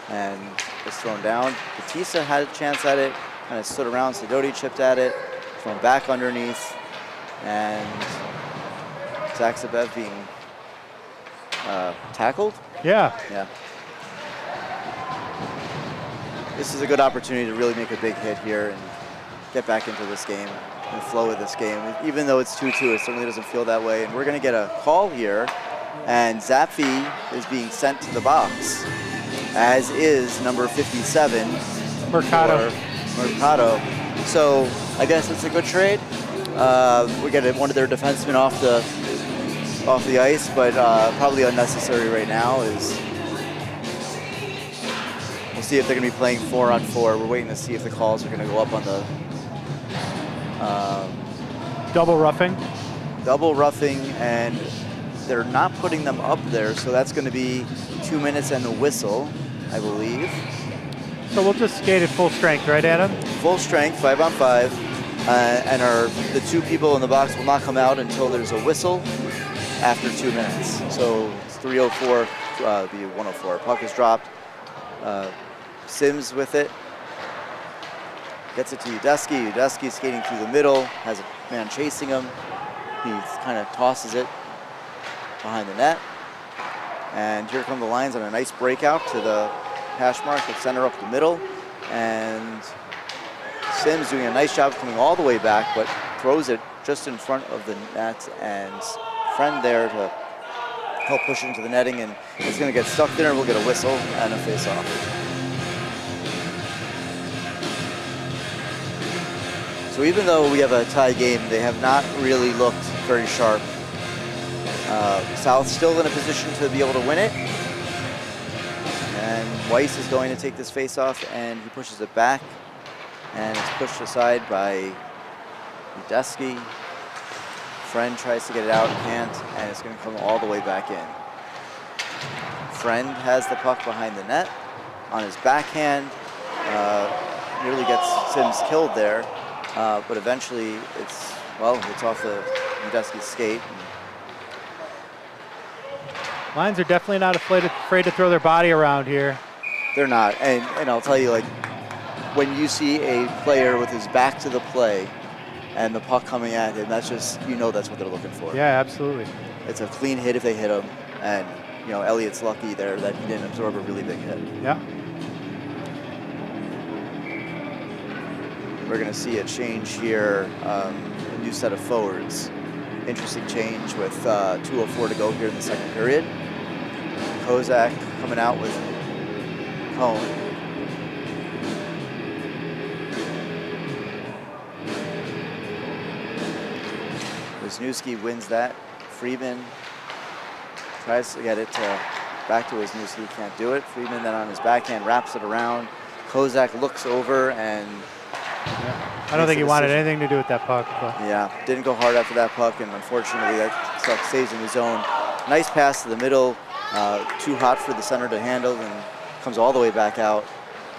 and it's thrown down. Batista had a chance at it, kind of stood around. Sidoti chipped at it, thrown back underneath, And Zach Zabev being tackled. Yeah. Yeah. This is a good opportunity to really make a big hit here and get back into this game and flow of this game. Even though it's 2-2, it certainly doesn't feel that way. And we're going to get a call here, and Zappi is being sent to the box, as is number 57, Mercado. So I guess it's a good trade. We get one of their defensemen off the ice, but probably unnecessary right now. We'll see if they're going to be playing 4-on-4. We're waiting to see if the calls are going to go up on the double roughing. Double roughing, and they're not putting them up there, so that's going to be 2 minutes and a whistle, I believe. So we'll just skate at full strength, right, Adam? Full strength, 5-on-5, and the two people in the box will not come out until there's a whistle after 2 minutes. So it's 3:04, be 1:04. Puck is dropped. Sims with it. Gets it to Udesky. Udesky skating through the middle, has a man chasing him. He kind of tosses it behind the net. And here come the Lions on a nice breakout to the hash mark, the center up the middle. And Sims doing a nice job coming all the way back, but throws it just in front of the net, and Friend there to help push it into the netting, and it's going to get stuck there, and we'll get a whistle and a face-off. So even though we have a tie game, they have not really looked very sharp. South still in a position to be able to win it. And Weiss is going to take this face-off, and he pushes it back, and it's pushed aside by Udesky. Friend tries to get it out, can't, and it's going to come all the way back in. Friend has the puck behind the net on his backhand. Nearly gets Sims killed there, but eventually it's off the Udesky's skate. Lions are definitely not afraid to throw their body around here. They're not, and I'll tell you, like, when you see a player with his back to the play and the puck coming at him, that's just, that's what they're looking for. Yeah, absolutely. It's a clean hit if they hit him, and Elliott's lucky there that he didn't absorb a really big hit. Yeah. We're going to see a change here, a new set of forwards. Interesting change with 2:04 to go here in the second period. Kozak coming out with Cone. Wisniewski wins that. Friedman tries to get it back to Wisniewski, can't do it. Friedman then on his backhand wraps it around. Kozak looks over and I don't think he wanted anything to do with that puck. But. Yeah, didn't go hard after that puck, and unfortunately that puck stays in the zone. Nice pass to the middle, too hot for the center to handle, and comes all the way back out.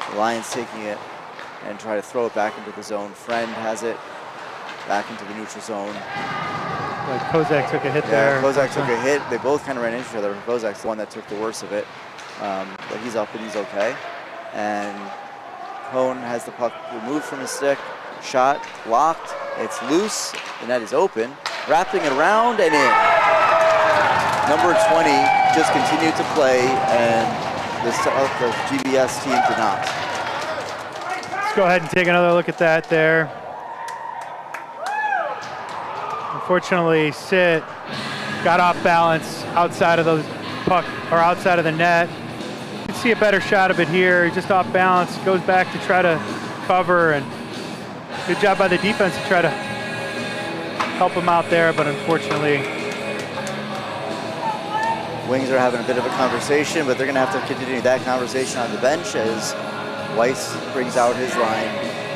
The Lions taking it and try to throw it back into the zone. Friend has it back into the neutral zone. Like Kozak took a hit there. Yeah, Kozak took a hit. They both kind of ran into each other. Kozak's the one that took the worst of it, but he's up and he's okay. And Cone has the puck removed from his stick. Shot blocked. It's loose. The net is open. Wrapping it around and in. Number 20 just continued to play, and the GBS team did not. Let's go ahead and take another look at that there. Unfortunately, Sit got off balance outside of the puck, or outside of the net. You can see a better shot of it here. Just off balance, goes back to try to cover, and good job by the defense to try to help him out there, but unfortunately. Wings are having a bit of a conversation, but they're going to have to continue that conversation on the bench as Weiss brings out his line.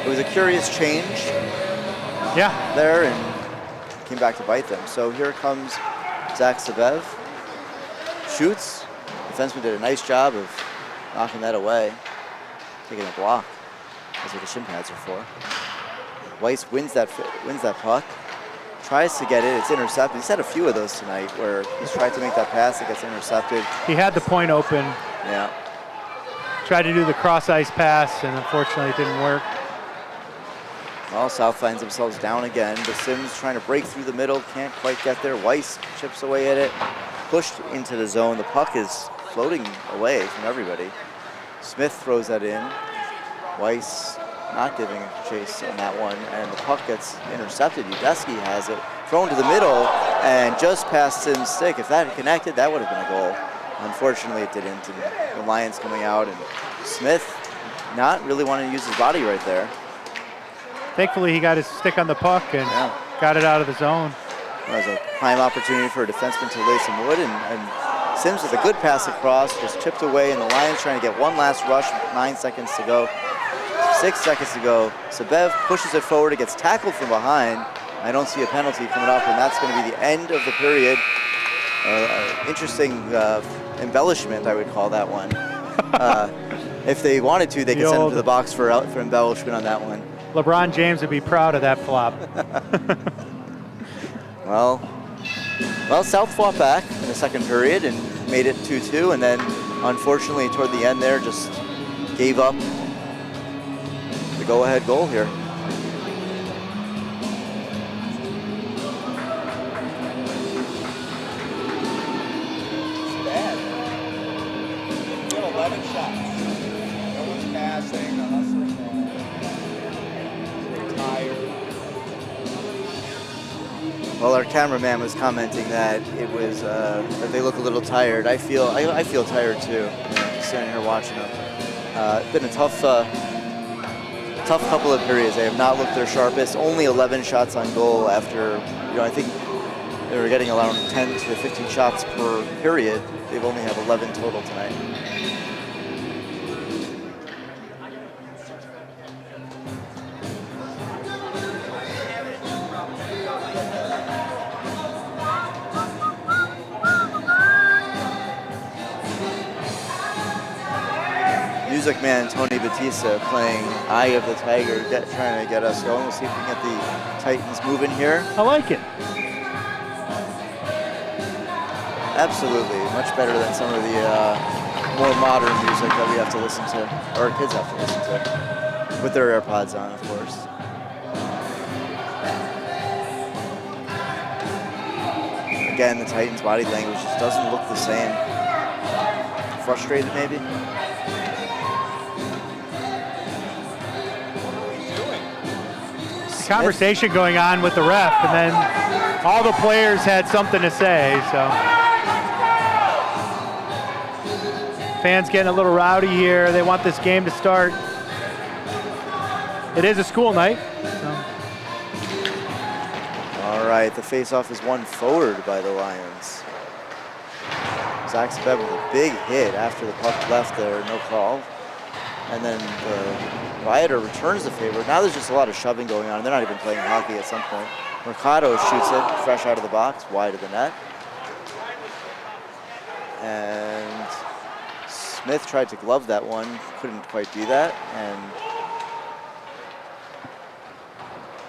It was a curious change there, and came back to bite them. So here comes Zach Zabev. Shoots. Defenseman did a nice job of knocking that away. Taking a block. That's what the shin pads are for. Weiss wins that puck. Tries to get it. It's intercepted. He's had a few of those tonight where he's tried to make that pass. It gets intercepted. He had the point open. Yeah. Tried to do the cross-ice pass, and unfortunately it didn't work. Well, South finds themselves down again. The Sims trying to break through the middle, can't quite get there. Weiss chips away at it, pushed into the zone. The puck is floating away from everybody. Smith throws that in. Weiss not giving a chase on that one, and the puck gets intercepted. Udesky has it, thrown to the middle, and just past Sims' stick. If that had connected, that would have been a goal. Unfortunately, it didn't, and the Lions coming out, and Smith not really wanting to use his body right there. Thankfully, he got his stick on the puck and got it out of the zone. That was a prime opportunity for a defenseman to lay some wood, and Sims with a good pass across, just chipped away, and the Lions trying to get one last rush, 9 seconds to go. 6 seconds to go. Sabev pushes it forward, it gets tackled from behind. I don't see a penalty coming up, and that's going to be the end of the period. Interesting embellishment, I would call that one. If they wanted to, they could send him to the box for embellishment on that one. LeBron James would be proud of that flop. Well, South fought back in the second period and made it 2-2, and then unfortunately toward the end there just gave up the go-ahead goal here. It's bad. You have 11 shots. No one's passing, the hustling. They're tired. Well, our cameraman was commenting that it was that they look a little tired. I feel tired too, standing here watching them. It's been a tough couple of periods. They have not looked their sharpest. Only 11 shots on goal after, I think they were getting around 10 to 15 shots per period. They've only have 11 total tonight. Music man Tony Batista playing Eye of the Tiger, trying to get us going. We'll see if we can get the Titans moving here. I like it. Absolutely, much better than some of the more modern music that we have to listen to, or our kids have to listen to, with their AirPods on, of course. Again, the Titans' body language just doesn't look the same. Frustrated, maybe? Conversation going on with the ref, and then all the players had something to say, so. Fans getting a little rowdy here. They want this game to start. It is a school night. So. All right, the faceoff is won forward by the Lions. Zach Sabev with a big hit after the puck left there, no call. And then Viator returns the favor. Now there's just a lot of shoving going on. They're not even playing hockey at some point. Mercado shoots it fresh out of the box, wide of the net. And Smith tried to glove that one, couldn't quite do that. And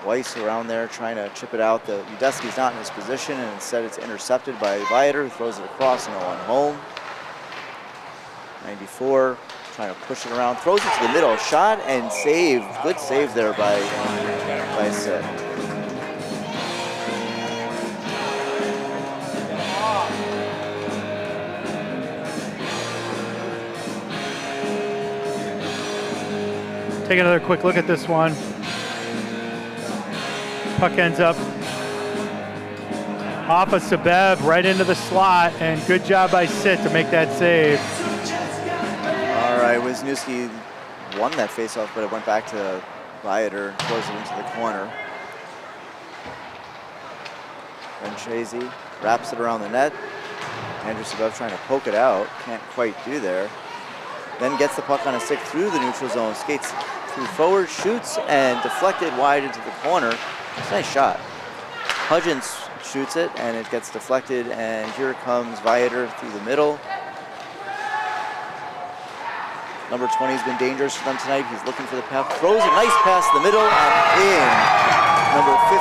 Weiss around there trying to chip it out. Udesky's not in his position, and instead it's intercepted by Viator, who throws it across and no one home. 94. Trying to push it around, throws it to the middle, shot and saved. Good save there by Sid. Take another quick look at this one. Puck ends up off of Sabev right into the slot, and good job by Sid to make that save. All right, Wisniewski won that faceoff, but it went back to Viator, throws it into the corner. Renchese wraps it around the net. Andrew Sabev trying to poke it out, can't quite do there. Then gets the puck on a stick through the neutral zone, skates through forward, shoots, and deflected wide into the corner. It's a nice shot. Hudgens shoots it, and it gets deflected, and here comes Viator through the middle. Number 20 has been dangerous for them tonight. He's looking for the puck, throws a nice pass in the middle and in. Number 15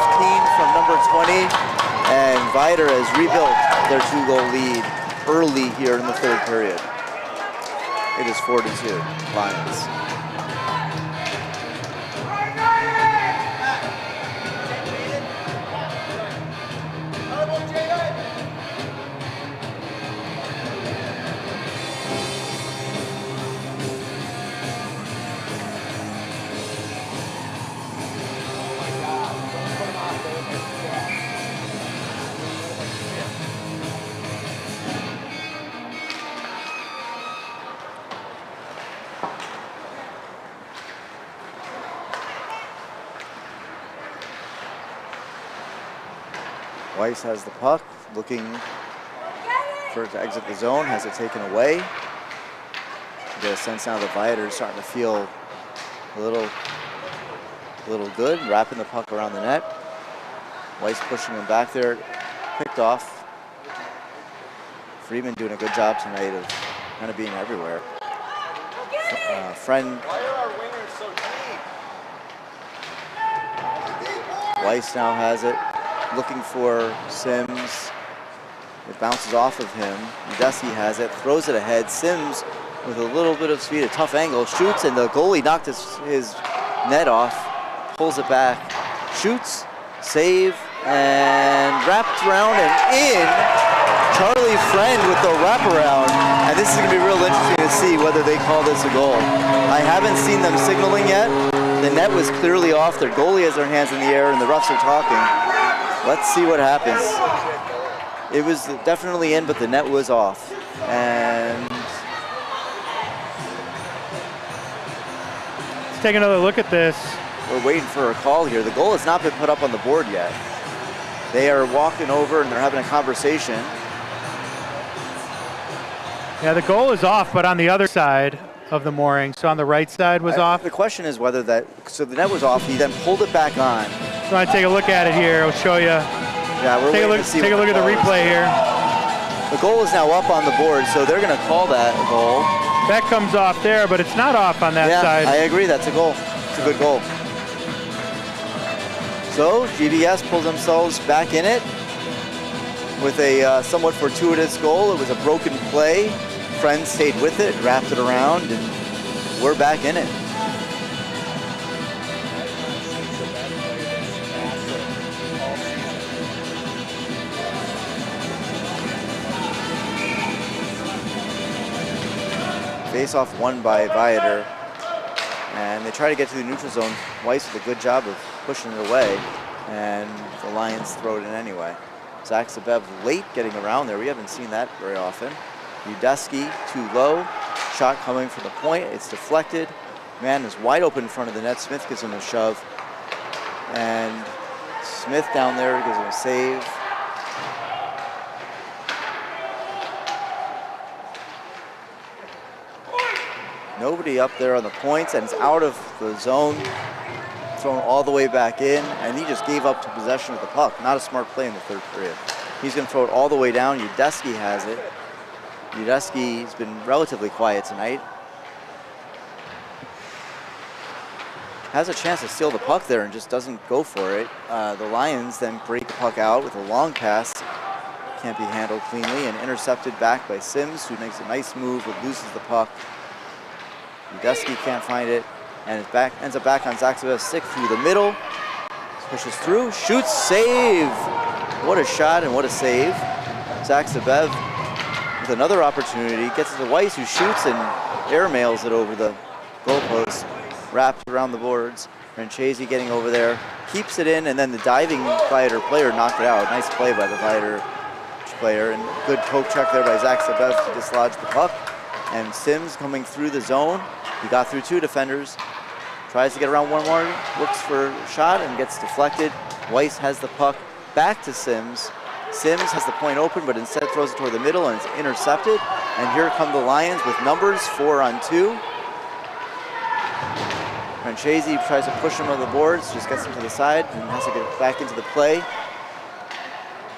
from number 20, and Viator has rebuilt their 2-goal lead early here in the third period. It is 4-2, Lions. Weiss has the puck, looking for it to exit the zone, has it taken away. You get a sense now the Viator is starting to feel a little good, wrapping the puck around the net. Weiss pushing him back there, picked off. Freeman doing a good job tonight of kind of being everywhere. Friend. Why are our wingers so deep? Weiss now has it, looking for Sims. It bounces off of him. Udesky has it, throws it ahead. Sims with a little bit of speed, a tough angle, shoots, and the goalie knocked his net off, pulls it back, shoots, save, and wrapped around and in. Charlie Friend with the wraparound, and this is going to be real interesting to see whether they call this a goal. I haven't seen them signaling yet. The net was clearly off. Their goalie has their hands in the air, and the refs are talking. Let's see what happens. It was definitely in, but the net was off. And let's take another look at this. We're waiting for a call here. The goal has not been put up on the board yet. They are walking over and they're having a conversation. Yeah, the goal is off, but on the other side of the mooring. So on the right side was off. The question is whether so the net was off. He then pulled it back on. So I take a look at it here. I'll show you. Yeah, we're waiting to see. Take a look at the replay here. The goal is now up on the board, so they're going to call that a goal. That comes off there, but it's not off on that side. I agree. That's a goal. It's a good goal. So GBS pulls themselves back in it with a somewhat fortuitous goal. It was a broken play. Friend stayed with it, wrapped it around, and we're back in it. Face-off won by Viator, and they try to get to the neutral zone. Weiss with a good job of pushing it away, and the Lions throw it in anyway. Zach Zabev late getting around there. We haven't seen that very often. Udesky too low. Shot coming from the point. It's deflected. Man is wide open in front of the net. Smith gives him a shove. And Smith down there gives him a save. Nobody up there on the points, and it's out of the zone. Thrown all the way back in, and he just gave up to possession of the puck. Not a smart play in the third period. He's going to throw it all the way down. Udesky has it. Udesky's been relatively quiet tonight. Has a chance to steal the puck there and just doesn't go for it. The Lions then break the puck out with a long pass. Can't be handled cleanly and intercepted back by Sims, who makes a nice move but loses the puck. Udesky can't find it, and it ends up back on Zach Zabev's stick through the middle. Pushes through, shoots, save! What a shot and what a save. Zach Zabev with another opportunity, gets it to Weiss, who shoots and airmails it over the goalpost, wrapped around the boards. Franchese getting over there, keeps it in, and then the diving Viator player knocked it out. Nice play by the Viator player, and good poke check there by Zach Zabev to dislodge the puck. And Sims coming through the zone. He got through two defenders, tries to get around one more, looks for a shot and gets deflected. Weiss has the puck back to Sims. Sims has the point open, but instead throws it toward the middle and it's intercepted. And here come the Lions with numbers, 4-on-2. Franchese tries to push him on the boards, just gets him to the side and has to get back into the play.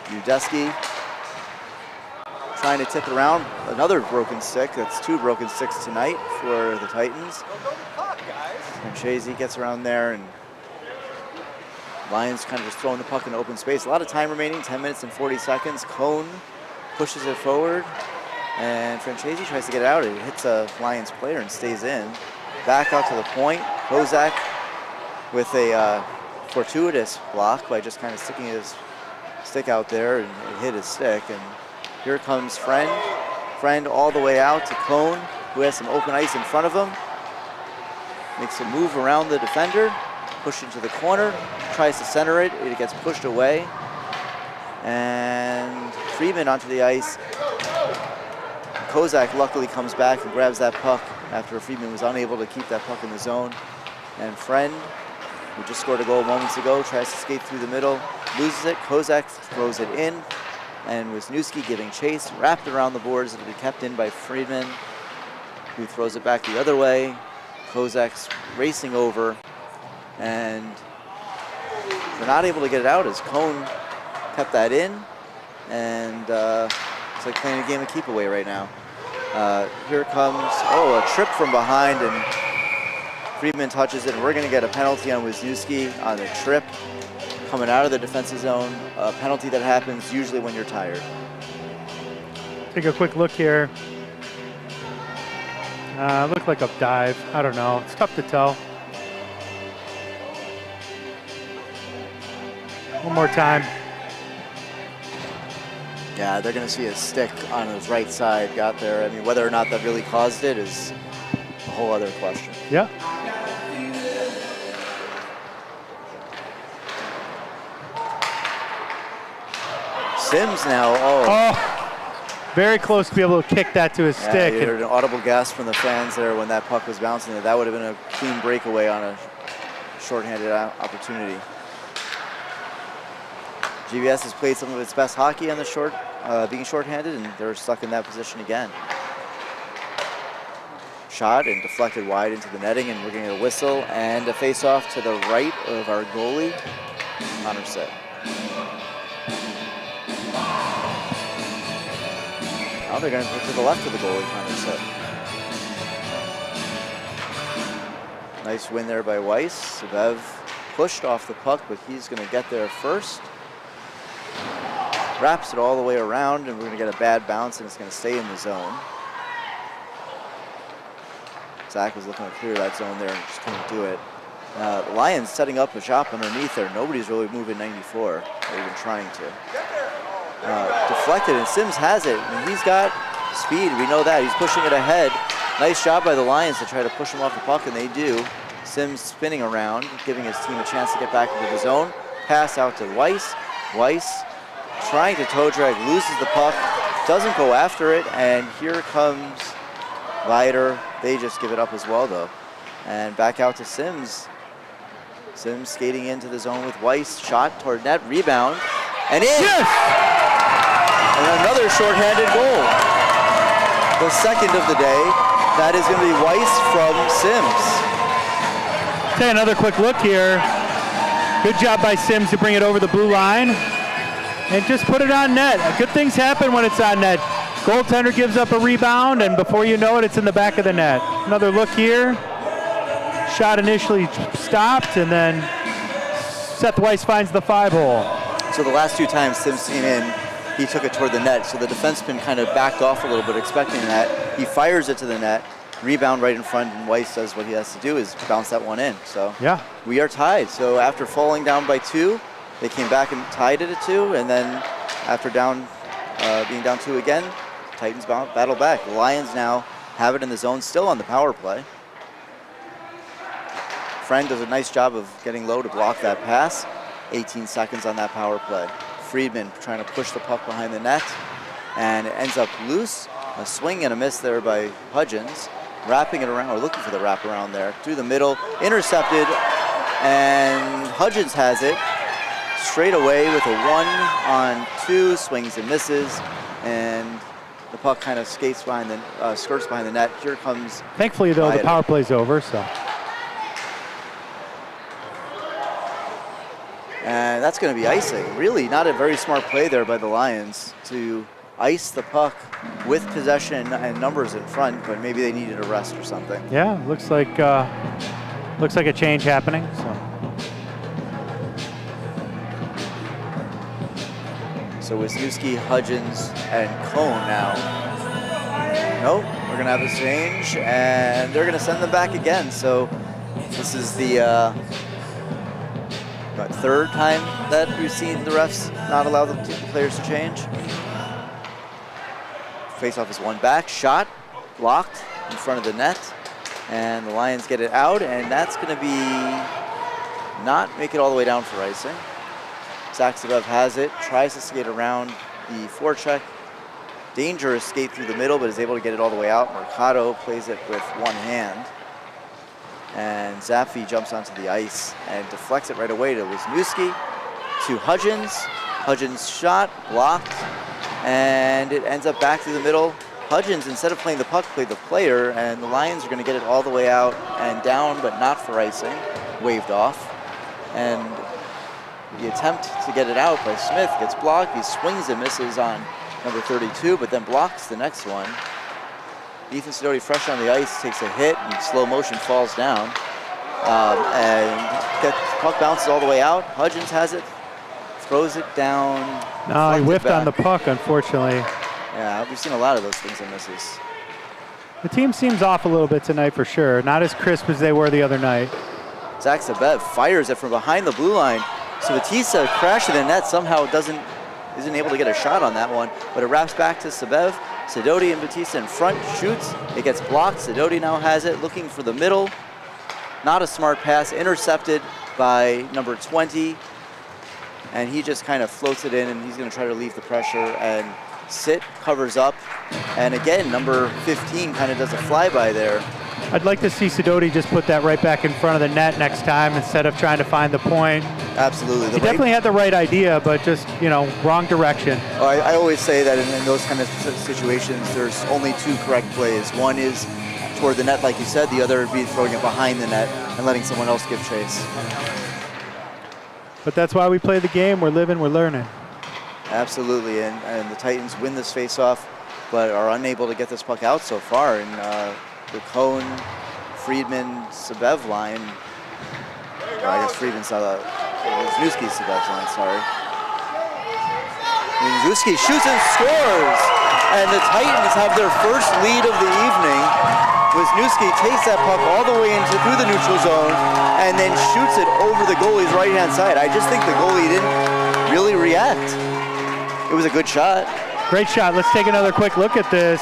Udesky trying to tip it around. Another broken stick. That's two broken sticks tonight for the Titans. Franchese gets around there, and Lions kind of just throwing the puck in open space. A lot of time remaining, 10 minutes and 40 seconds. Cone pushes it forward, and Franchese tries to get it out. It hits a Lions player and stays in. Back out to the point. Kozak with a fortuitous block by just kind of sticking his stick out there, and it hit his stick. And here comes Friend. Friend all the way out to Cone, who has some open ice in front of him. Makes a move around the defender, push into the corner, tries to center it. It gets pushed away. And Freeman onto the ice. Kozak luckily comes back and grabs that puck after Freeman was unable to keep that puck in the zone. And Friend, who just scored a goal moments ago, tries to skate through the middle, loses it. Kozak throws it in, and Wisniewski giving chase, wrapped around the boards. It'll be kept in by Friedman, who throws it back the other way. Kozak's racing over, and they're not able to get it out as Cone kept that in, and it's like playing a game of keep away right now. Here comes, a trip from behind, and Friedman touches it, and we're gonna get a penalty on Wisniewski on the trip coming out of the defensive zone, a penalty that happens usually when you're tired. Take a quick look here. Looked like a dive. I don't know. It's tough to tell. One more time. Yeah, they're going to see a stick on his right side got there. I mean, whether or not that really caused it is a whole other question. Yeah. Sims now, very close to be able to kick that to his stick. You heard an audible gasp from the fans there when that puck was bouncing. That would have been a clean breakaway on a shorthanded opportunity. GBS has played some of its best hockey on the being shorthanded, and they're stuck in that position again. Shot and deflected wide into the netting, and we're going to get a whistle and a face-off to the right of our goalie, Connor Sitt. Now they're going to put to the left of the goalie, Connor Sitt. Nice win there by Weiss. Sebev pushed off the puck, but he's going to get there first. Wraps it all the way around, and we're going to get a bad bounce, and it's going to stay in the zone. Zach was looking to clear that zone there and just couldn't do it. The Lions setting up a shot underneath there. Nobody's really moving 94, or even trying to. Deflected, and Sims has it, and he's got speed. We know that. He's pushing it ahead. Nice job by the Lions to try to push him off the puck, and they do. Sims spinning around, giving his team a chance to get back into the zone. Pass out to Weiss. Weiss trying to toe drag, loses the puck, doesn't go after it, and here comes Viator. They just give it up as well, though. And back out to Sims. Sims skating into the zone with Weiss. Shot toward net, rebound, and in! Yes! And another shorthanded goal. The second of the day. That is going to be Weiss from Sims. Okay, another quick look here. Good job by Sims to bring it over the blue line and just put it on net. Good things happen when it's on net. Goaltender gives up a rebound, and before you know it, it's in the back of the net. Another look here. Shot initially stopped, and then Seth Weiss finds the 5-hole. So the last two times Sims came in, he took it toward the net. So the defenseman kind of backed off a little bit, expecting that. He fires it to the net, rebound right in front, and Weiss does what he has to do is bounce that one in. So yeah, we are tied. So after falling down by 2, they came back and tied it at 2, and then after being down 2 again, Titans battle back. The Lions now have it in the zone, still on the power play. Friend does a nice job of getting low to block that pass. 18 seconds on that power play. Friedman trying to push the puck behind the net, and it ends up loose. A swing and a miss there by Hudgens. Wrapping it around, or looking for the wraparound there. Through the middle, intercepted, and Hudgens has it. Straight away with a 1-on-2, swings and misses, and the puck kind of skirts behind the net. Here comes. Thankfully, though, the power play's over, so. And that's going to be icing. Really not a very smart play there by the Lions to ice the puck with possession and numbers in front, but maybe they needed a rest or something. Yeah, looks like a change happening. So Wisniewski, Hudgens, and Cone now. Nope, we're gonna have a change, and they're gonna send them back again. So this is the third time that we've seen the refs not allow the players to change. Face-off is one back, shot, blocked in front of the net, and the Lions get it out, and that's gonna be not make it all the way down for icing. Zach Sebev has it, tries to skate around the forecheck. Dangerous skate through the middle, but is able to get it all the way out. Mercado plays it with one hand. And Zapfi jumps onto the ice and deflects it right away to Wisniewski. to Hudgens. Hudgens shot, blocked, and it ends up back through the middle. Hudgens, instead of playing the puck, played the player, and the Lions are going to get it all the way out and down, but not for icing. Waved off. And the attempt to get it out by Smith gets blocked. He swings and misses on number 32, but then blocks the next one. Ethan Sidoti, fresh on the ice, takes a hit and slow motion falls down. And the puck bounces all the way out. Hudgens has it, throws it down. No, he whiffed on the puck, unfortunately. Yeah, we've seen a lot of those things and misses. The team seems off a little bit tonight for sure. Not as crisp as they were the other night. Zach Sabev fires it from behind the blue line. So Batista crashing the net, somehow isn't able to get a shot on that one, but it wraps back to Sabev. Sidoti and Batista in front, shoots, it gets blocked. Sidoti now has it, looking for the middle. Not a smart pass, intercepted by number 20. And he just kind of floats it in, and he's gonna try to relieve the pressure, and Sit covers up. And again, number 15 kind of does a flyby there. I'd like to see Sidoti just put that right back in front of the net next time instead of trying to find the point. Absolutely. He definitely had the right idea, but just, wrong direction. I always say that in those kind of situations, there's only two correct plays. One is toward the net, like you said. The other would be throwing it behind the net and letting someone else give chase. But that's why we play the game. We're living, we're learning. Absolutely, and the Titans win this face-off, but are unable to get this puck out so far. And the Cohn, Friedman, Sabev line, or I guess Friedman's Wisniewski's Sabev's line, sorry. Wisniewski shoots and scores, and the Titans have their first lead of the evening. Wisniewski takes that puck all the way through the neutral zone and then shoots it over the goalie's right-hand side. I just think the goalie didn't really react. It was a good shot. Great shot. Let's take another quick look at this.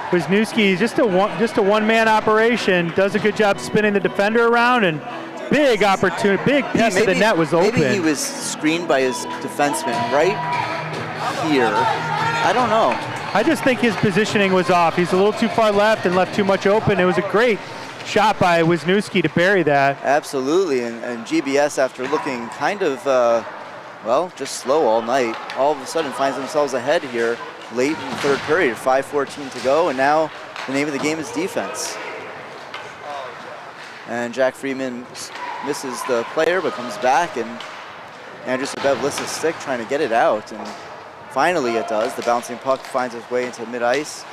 Wisniewski, just a one-man operation, does a good job spinning the defender around, and big opportunity, big piece of the net was open. Maybe he was screened by his defenseman right here. I don't know. I just think his positioning was off. He's a little too far left and left too much open. It was a great shot by Wisniewski to bury that. Absolutely, and GBS, after looking kind of, just slow all night, all of a sudden finds themselves ahead here late in the third period, 5:14 to go, and now the name of the game is defense. And Jack Freeman misses the player, but comes back, and Andrew Sabev lifts his stick trying to get it out, and finally it does. The bouncing puck finds its way into mid-ice,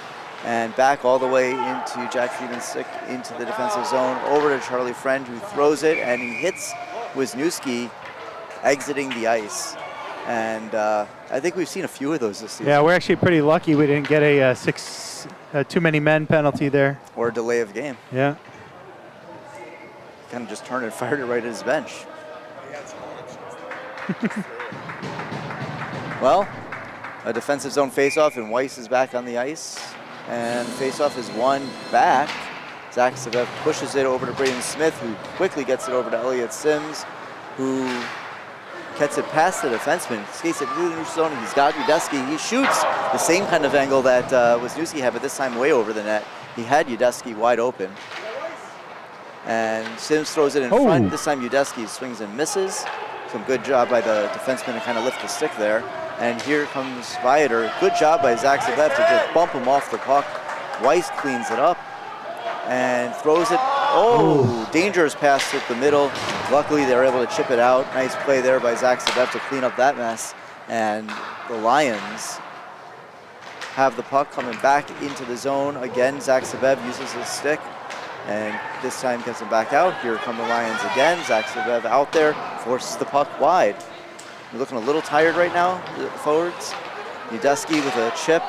and back all the way into Jack Freeman's stick, into the defensive zone, over to Charlie Friend, who throws it, and he hits Wisniewski exiting the ice. And I think we've seen a few of those this season. Yeah, we're actually pretty lucky we didn't get a too many men penalty there. Or a delay of game. Yeah. Kind of just turned and fired it right at his bench. Well, a defensive zone faceoff, and Weiss is back on the ice. And faceoff is won back. Zach Sabev pushes it over to Braden Smith, who quickly gets it over to Elliot Sims, who gets it past the defenseman, skates it through the neutral zone. He's got Udesky. He shoots the same kind of angle that Wisniewski had, but this time way over the net. He had Udesky wide open. And Sims throws it in front. This time Udesky swings and misses. Some good job by the defenseman to kind of lift the stick there. And here comes Viator. Good job by Zach Sabev to just bump him off the puck. Weiss cleans it up and throws it. Oh, dangerous pass through the middle. Luckily, they were able to chip it out. Nice play there by Zach Sabev to clean up that mess. And the Lions have the puck coming back into the zone. Again, Zach Sabev uses his stick, and this time gets him back out. Here come the Lions again. Zach Sabev out there, forces the puck wide. You're looking a little tired right now, the forwards. Udesky with a chip,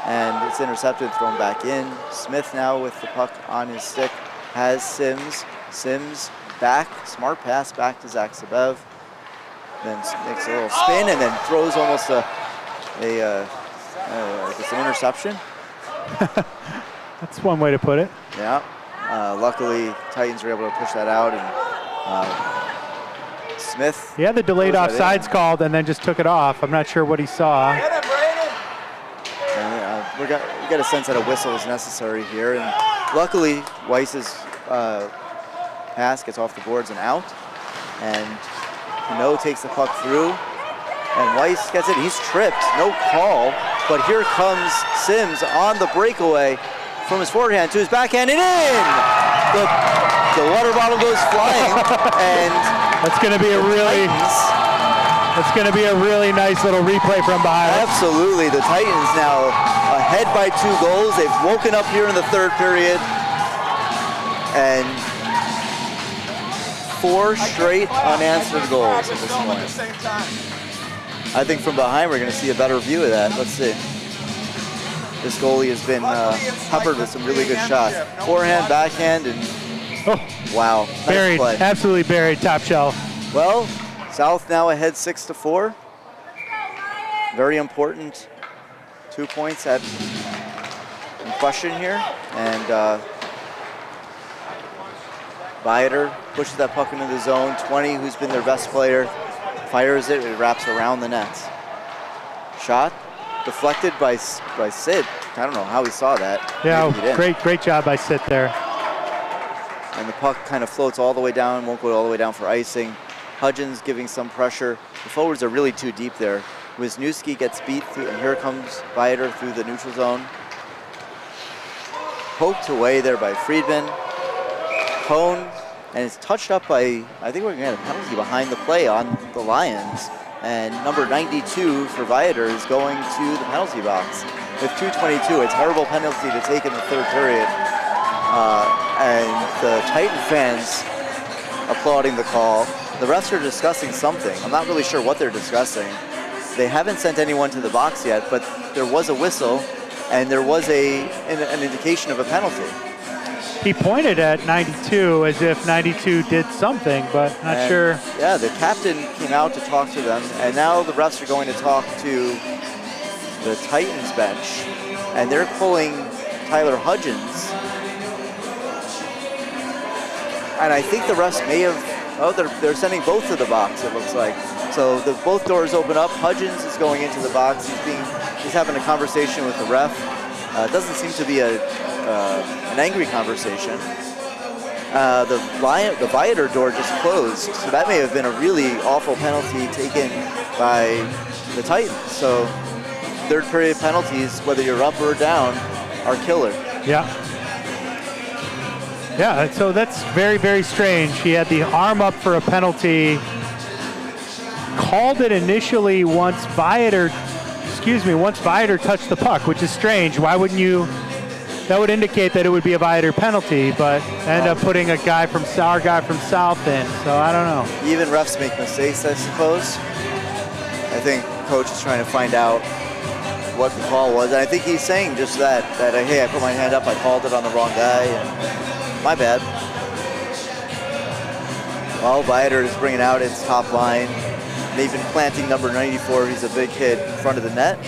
and it's intercepted, thrown back in. Smith now with the puck on his stick, has Sims. Sims back, smart pass back to Zach Sabev. Then makes a little spin and then throws almost an interception. That's one way to put it. Yeah. Luckily, Titans were able to push that out, and Smith. He had the delayed offsides called and then just took it off. I'm not sure what he saw. We got a sense that a whistle is necessary here, and luckily Weiss's pass gets off the boards and out, and Pinot takes the puck through, And Weiss gets it. He's tripped. No call. But here comes Sims on the breakaway from his forehand to his backhand and in! The water bottle goes flying. And that's going to be a really nice little replay from behind. Absolutely. The Titans now ahead by 2 goals. They've woken up here in the 3rd period. And 4 straight unanswered goals at this point. I think from behind we're going to see a better view of that. Let's see. This goalie has been peppered with some really good shots. Forehand, backhand, and wow. Nice buried, play. absolutely buried, top shelf. Well, South now ahead 6-4. Very important 2 points in question here. And Viator pushes that puck into the zone. 20, who's been their best player, fires it. It wraps around the net. Shot deflected by Sid. I don't know how he saw that. Yeah, great job by Sid there. And the puck kind of floats all the way down, won't go all the way down for icing. Hudgens giving some pressure. The forwards are really too deep there. Wisniewski gets beat through, and here comes Viator through the neutral zone. Poked away there by Friedman. Cone, and it's touched up by, I think we're going to get a penalty behind the play on the Lions. And number 92 for Viator is going to the penalty box with 2:22. A terrible penalty to take in the 3rd period. And the Titan fans applauding the call. The refs are discussing something. I'm not really sure what they're discussing. They haven't sent anyone to the box yet, but there was a whistle and there was an indication of a penalty. He pointed at 92 as if 92 did something, but not sure. Yeah, the captain came out to talk to them, and now the refs are going to talk to the Titans bench, and they're pulling Tyler Hudgens. And I think the refs may have, they're sending both to the box, it looks like. So both doors open up. Hudgens is going into the box. He's having a conversation with the ref. It doesn't seem to be an angry conversation. The Viator door just closed, so that may have been a really awful penalty taken by the Titans. So 3rd period penalties, whether you're up or down, are killer. Yeah. Yeah, so that's very, very strange. He had the arm up for a penalty, called it initially once Viator touched the puck, which is strange. Why wouldn't you? That would indicate that it would be a Viator penalty, but end up putting our guy from South in. So I don't know. Even refs make mistakes, I suppose. I think coach is trying to find out what the call was, and I think he's saying just that hey, I put my hand up, I called it on the wrong guy, and my bad. Well, Viator is bringing out its top line. They've been planting number 94. He's a big kid in front of the net,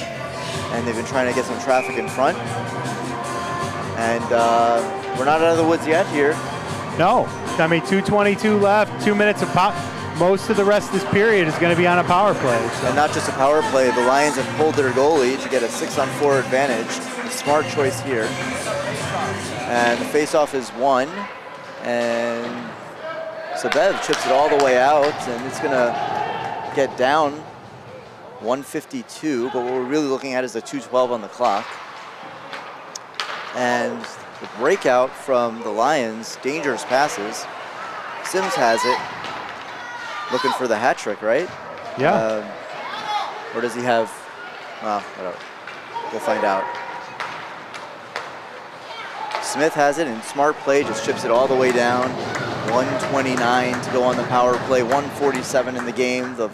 and they've been trying to get some traffic in front. And we're not out of the woods yet here. No, I mean 2:22 left, 2 minutes of pop. Most of the rest of this period is going to be on a power play. So. And not just a power play. The Lions have pulled their goalie to get a 6-on-4 advantage. A smart choice here. And the faceoff is won, and Sabev chips it all the way out, and it's going to get down 152. But what we're really looking at is the 2:12 on the clock. And the breakout from the Lions, dangerous passes. Sims has it, looking for the hat trick, right? Yeah. Or does he have, well, whatever. We'll find out. Smith has it, and smart play, just chips it all the way down. 129 to go on the power play, 147 in the game. The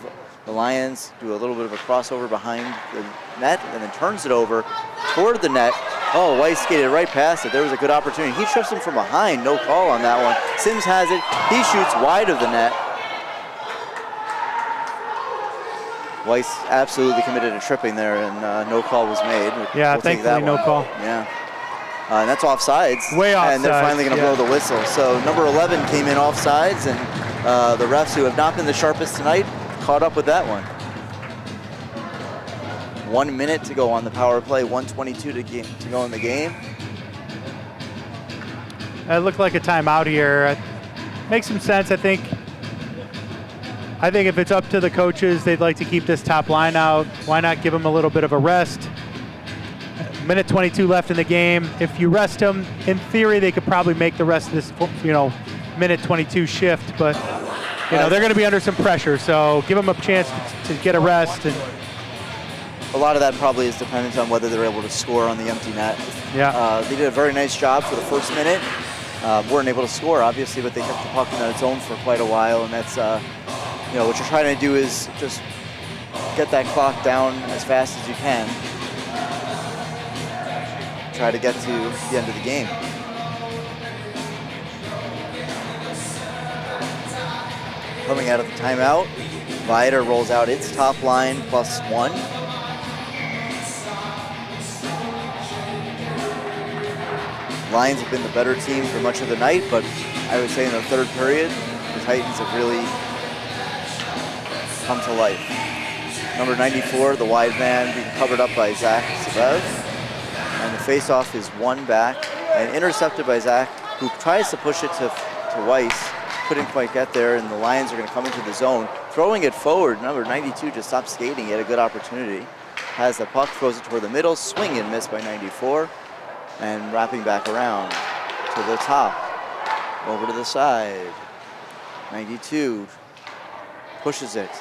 Lions do a little bit of a crossover behind the net and then turns it over toward the net. Oh, Weiss skated right past it. There was a good opportunity. He trips him from behind. No call on that one. Sims has it. He shoots wide of the net. Weiss absolutely committed a tripping there, and no call was made. Yeah, we'll thankfully no call. Yeah. And that's offsides. Way offsides. And they're finally going to blow the whistle. So number 11 came in offsides, and the refs, who have not been the sharpest tonight, caught up with that one. 1 minute to go on the power play, 1:22 to go in the game. It looked like a timeout here. Makes some sense, I think. I think if it's up to the coaches, they'd like to keep this top line out. Why not give them a little bit of a rest? Minute 22 left in the game. If you rest them, in theory, they could probably make the rest of this, minute 22 shift. But they're going to be under some pressure, so give them a chance to get a rest. And a lot of that probably is dependent on whether they're able to score on the empty net. Yeah. They did a very nice job for the first minute. Weren't able to score, obviously, but they kept the puck in its own for quite a while, and that's what you're trying to do is just get that clock down as fast as you can. Try to get to the end of the game. Coming out of the timeout, Viator rolls out its top line +1. Lions have been the better team for much of the night, but I would say in the third period, the Titans have really come to life. Number 94, the wide man, being covered up by Zach Sebev. And the faceoff is won back and intercepted by Zach, who tries to push it to Weiss. Couldn't quite get there, and the Lions are going to come into the zone. Throwing it forward, number 92 just stopped skating. He had a good opportunity. Has the puck, throws it toward the middle, swing and miss by 94. And wrapping back around to the top, over to the side. 92 pushes it.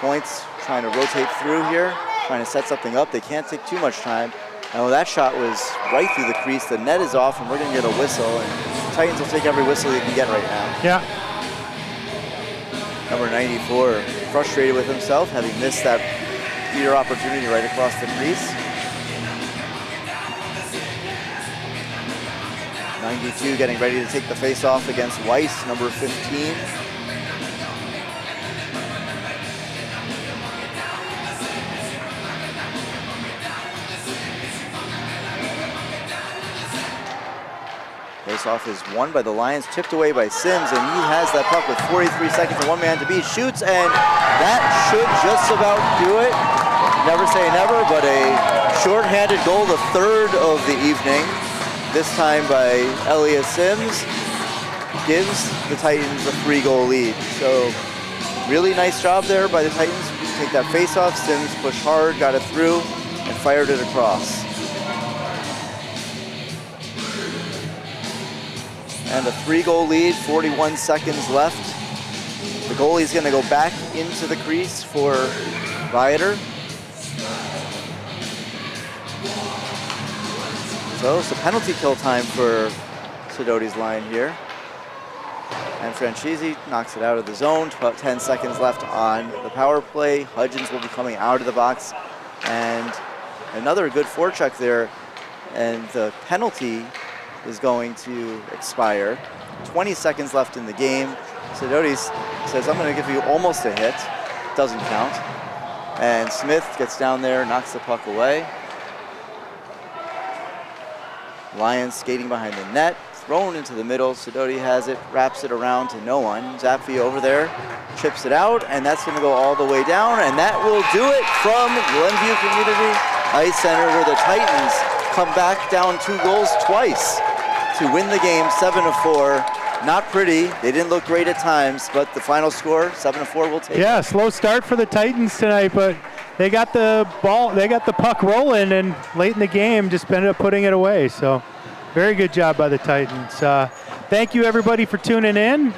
Points trying to rotate through here, trying to set something up. They can't take too much time. Now that shot was right through the crease. The net is off, and we're going to get a whistle. And the Titans will take every whistle they can get right now. Yeah. Number 94, frustrated with himself, having missed that clear opportunity right across the crease. 92 getting ready to take the face-off against Weiss, number 15. Face-off is won by the Lions, tipped away by Sims, and he has that puck with 43 seconds and 1 man to beat. Shoots, and that should just about do it. Never say never, but a shorthanded goal, the third of the evening. This time by Elliot Sims, gives the Titans a 3-goal lead. So really nice job there by the Titans. Take that face-off, Sims pushed hard, got it through, and fired it across. And a 3-goal lead, 41 seconds left. The goalie's gonna go back into the crease for Viator. So it's a penalty kill time for Sidoti's line here. And Franchisi knocks it out of the zone. 10 seconds left on the power play. Hudgens will be coming out of the box. And another good forecheck there. And the penalty is going to expire. 20 seconds left in the game. Sidoti says, I'm going to give you almost a hit. Doesn't count. And Smith gets down there, knocks the puck away. Lions skating behind the net, thrown into the middle. Sidoti has it, wraps it around to no one. Zapfi over there, chips it out, and that's going to go all the way down, and that will do it from Glenview Community Ice Center, where the Titans come back down 2 goals twice to win the game 7-4. Not pretty. They didn't look great at times, but the final score, 7-4, will take it. Yeah, slow start for the Titans tonight, but they got the puck rolling, and late in the game just ended up putting it away. So very good job by the Titans. Thank you everybody for tuning in.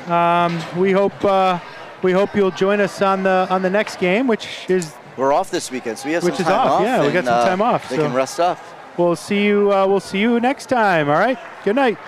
We hope you'll join us on the next game, which is we're off this weekend, so we have some time off. Yeah, we got some time off. They can rest up. We'll see you next time. All right. Good night.